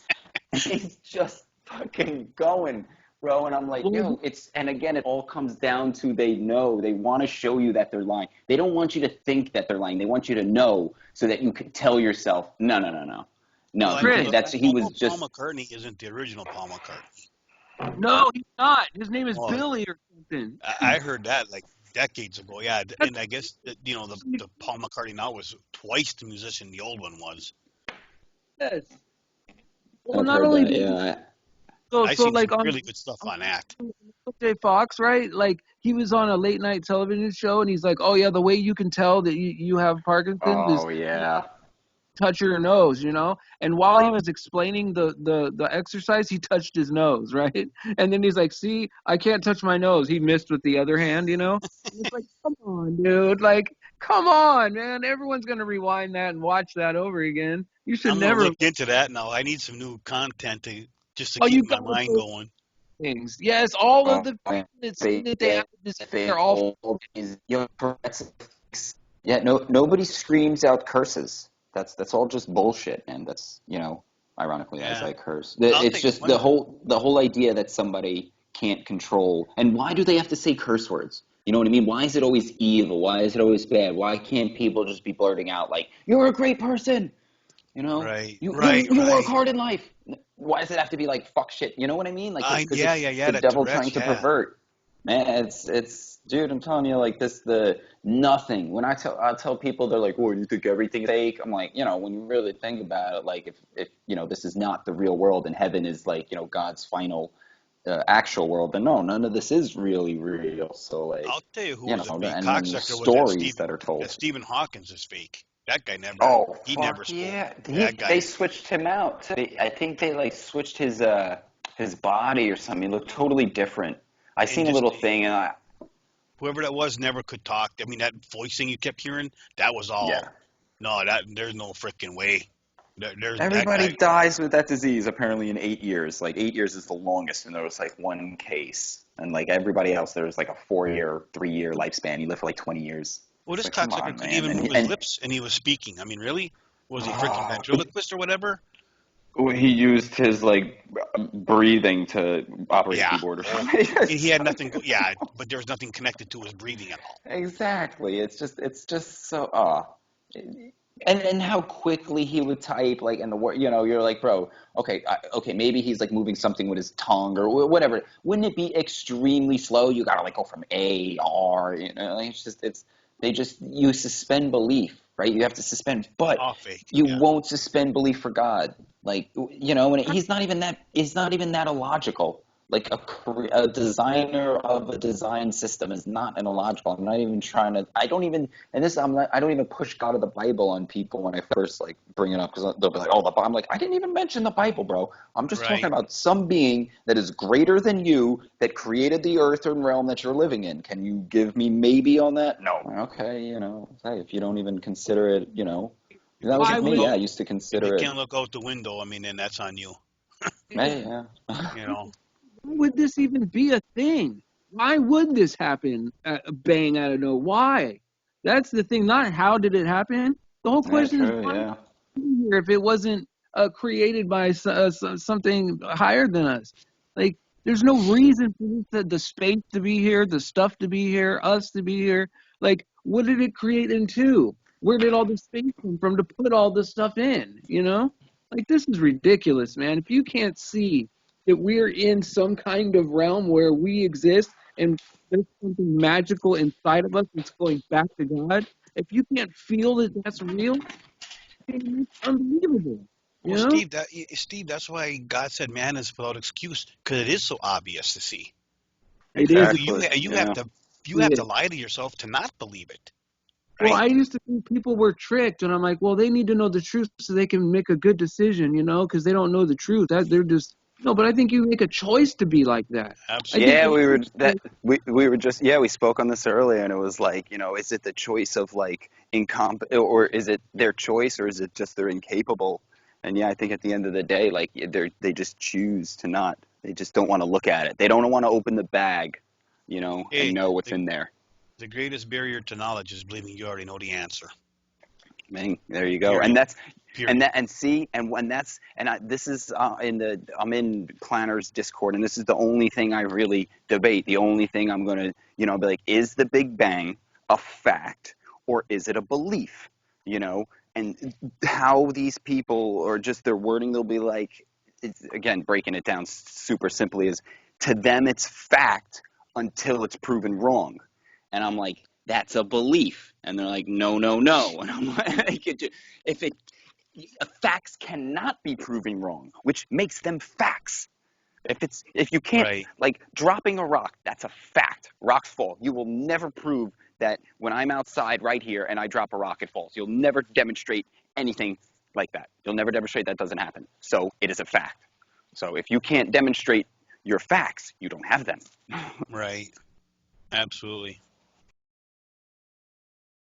and he's just fucking going. bro. And I'm like, yo, and again, it all comes down to they want to show you that they're lying. They don't want you to think that they're lying. They want you to know so that you can tell yourself, no, no, no, no. No, Well, I he know Chris, can't. He I was know Paul just, McCartney isn't the original Paul McCartney. no, he's not. His name is Well, Billy or something. I heard that like decades ago. Yeah, and I guess that, the Paul McCartney now was twice the musician the old one was. Yes. Well, I've not heard only that. did Yeah. I so seen like some on really good stuff on that. Jay Fox, right? Like he was on a late night television show, and he's like, "Oh yeah, the way you can tell that you have Parkinson's is Oh yeah. touch your nose," you know. And while he was explaining the exercise, he touched his nose, right? And then he's like, "See, I can't touch my nose." He missed with the other hand, you know. And it's like, come on, dude. Like, come on, man. Everyone's gonna rewind that and watch that over again. You should I'm gonna never. look into that now. I need some new content to Oh, you keep my got mind going. things. Yes, all of Oh, the man. that say They, that they they, have this, they they're all all these young yeah, nobody screams out curses. That's all just bullshit, and that's, ironically as Yeah, I curse. I'll It's tell you just one. the whole idea that somebody can't control. And why do they have to say curse words? You know what I mean? Why is it always evil? Why is it always bad? Why can't people just be blurting out like, "You're a great person"? Right, You right, you work right. hard in life. Why does it have to be like fuck shit? You know what I mean? Like, because Yeah, it's yeah, yeah. the That devil trying Tourette's. to Yeah. pervert. Man, it's dude. I'm telling you, like the nothing. When I tell people, they're like, "Oh, you think everything's fake?" I'm like, when you really think about it, like if this is not the real world and heaven is like God's final actual world, then no, none of this is really real. So like, I'll tell you who was a big and then the cocksucker was that stories that are told. Stephen Hawkins is fake. That guy never Oh he never fuck spoke. yeah! That They guy. switched him out. I think they like switched his body or something. He looked totally different. I And seen a just little thing and whoever that was never could talk. I mean, that voice thing you kept hearing, that was all. yeah. No, there's no freaking way. There's that Everybody guy. dies with that disease apparently in 8 years. Like 8 years is the longest, and there was like one case, and like everybody else, there was like a 4 year, 3 year lifespan. He lived for like 20 years. Well, It's this like, come cocksucker on, couldn't man. even move And his lips, and he was speaking. I mean, really? Was he freaking ventriloquist or whatever? he used his like breathing to operate a Yeah. keyboard or Oh, something. he had nothing. Yeah, but there was nothing connected to his breathing at all. Exactly. It's just so and how quickly he would type like in the word. You're like, bro, okay, okay, maybe he's like moving something with his tongue or whatever. Wouldn't it be extremely slow? You gotta like go from A R. Like, you suspend belief, right? You have to suspend, but All fake. you Yeah. won't suspend belief for God. Like, and he's not even that illogical. Like a designer of a design system is not an illogical. I'm not even trying to. I don't even. And this, I don't even push God of the Bible on people when I first like bring it up because they'll be like, "Oh, the Bible." I'm like, I didn't even mention the Bible, bro. I'm just talking Right. about some being that is greater than you that created the earth and realm that you're living in. Can you give me maybe on that? No. Okay, hey, if you don't even consider it, If that you was why can't with look me. would Yeah, out, I used to if you consider it. can't look out the window, I mean, then that's on you. Hey, yeah. You know. why would this even be a thing? Why would this happen? Bang out of nowhere. Why? That's the thing. Not how did it happen. The whole Yeah, question is true. why Yeah. here if it wasn't created by something higher than us. Like, there's no reason for the space to be here, the stuff to be here, us to be here. Like, what did it create into? Where did all the space come from to put all this stuff in? Like, this is ridiculous, man. If you can't see that we're in some kind of realm where we exist and there's something magical inside of us that's going back to God, if you can't feel that that's real, it's unbelievable. Well, You know, Steve, that's why God said man is without excuse because it is so obvious to see. it is. You Exactly. you have Yeah. to lie to yourself to not believe it, Well, right? I used to think people were tricked, and I'm like, well, they need to know the truth so they can make a good decision, because they don't know the truth. They're just no. But I think you make a choice to be like that. I think Yeah, Absolutely. we spoke on this earlier, and it was like, is it the choice of like incompetent, or is it their choice, or is it just they're incapable? And yeah, I think at the end of the day, like they just choose to not. They just don't want to look at it. They don't want to open the bag, and Hey, know what's the, in there. the greatest barrier to knowledge is believing you already know the answer. Man, there you go. And Period. Period. This is I'm in Planner's Discord, and this is the only thing I really debate. The only thing I'm gonna, be like, is the Big Bang a fact or is it a belief? And how these people, or just their wording, they'll be like, again, breaking it down super simply, is to them it's fact until it's proven wrong. And I'm like, that's a belief. And they're like, no, no, no. And I'm like, if it facts cannot be proven wrong, which makes them facts. If you can't, Right. like, dropping a rock, that's a fact. Rocks fall. You will never prove that when I'm outside right here and I drop a rock, it falls. You'll never demonstrate anything like that. You'll never demonstrate that doesn't happen. So it is a fact. So if you can't demonstrate your facts, you don't have them. Right. Absolutely.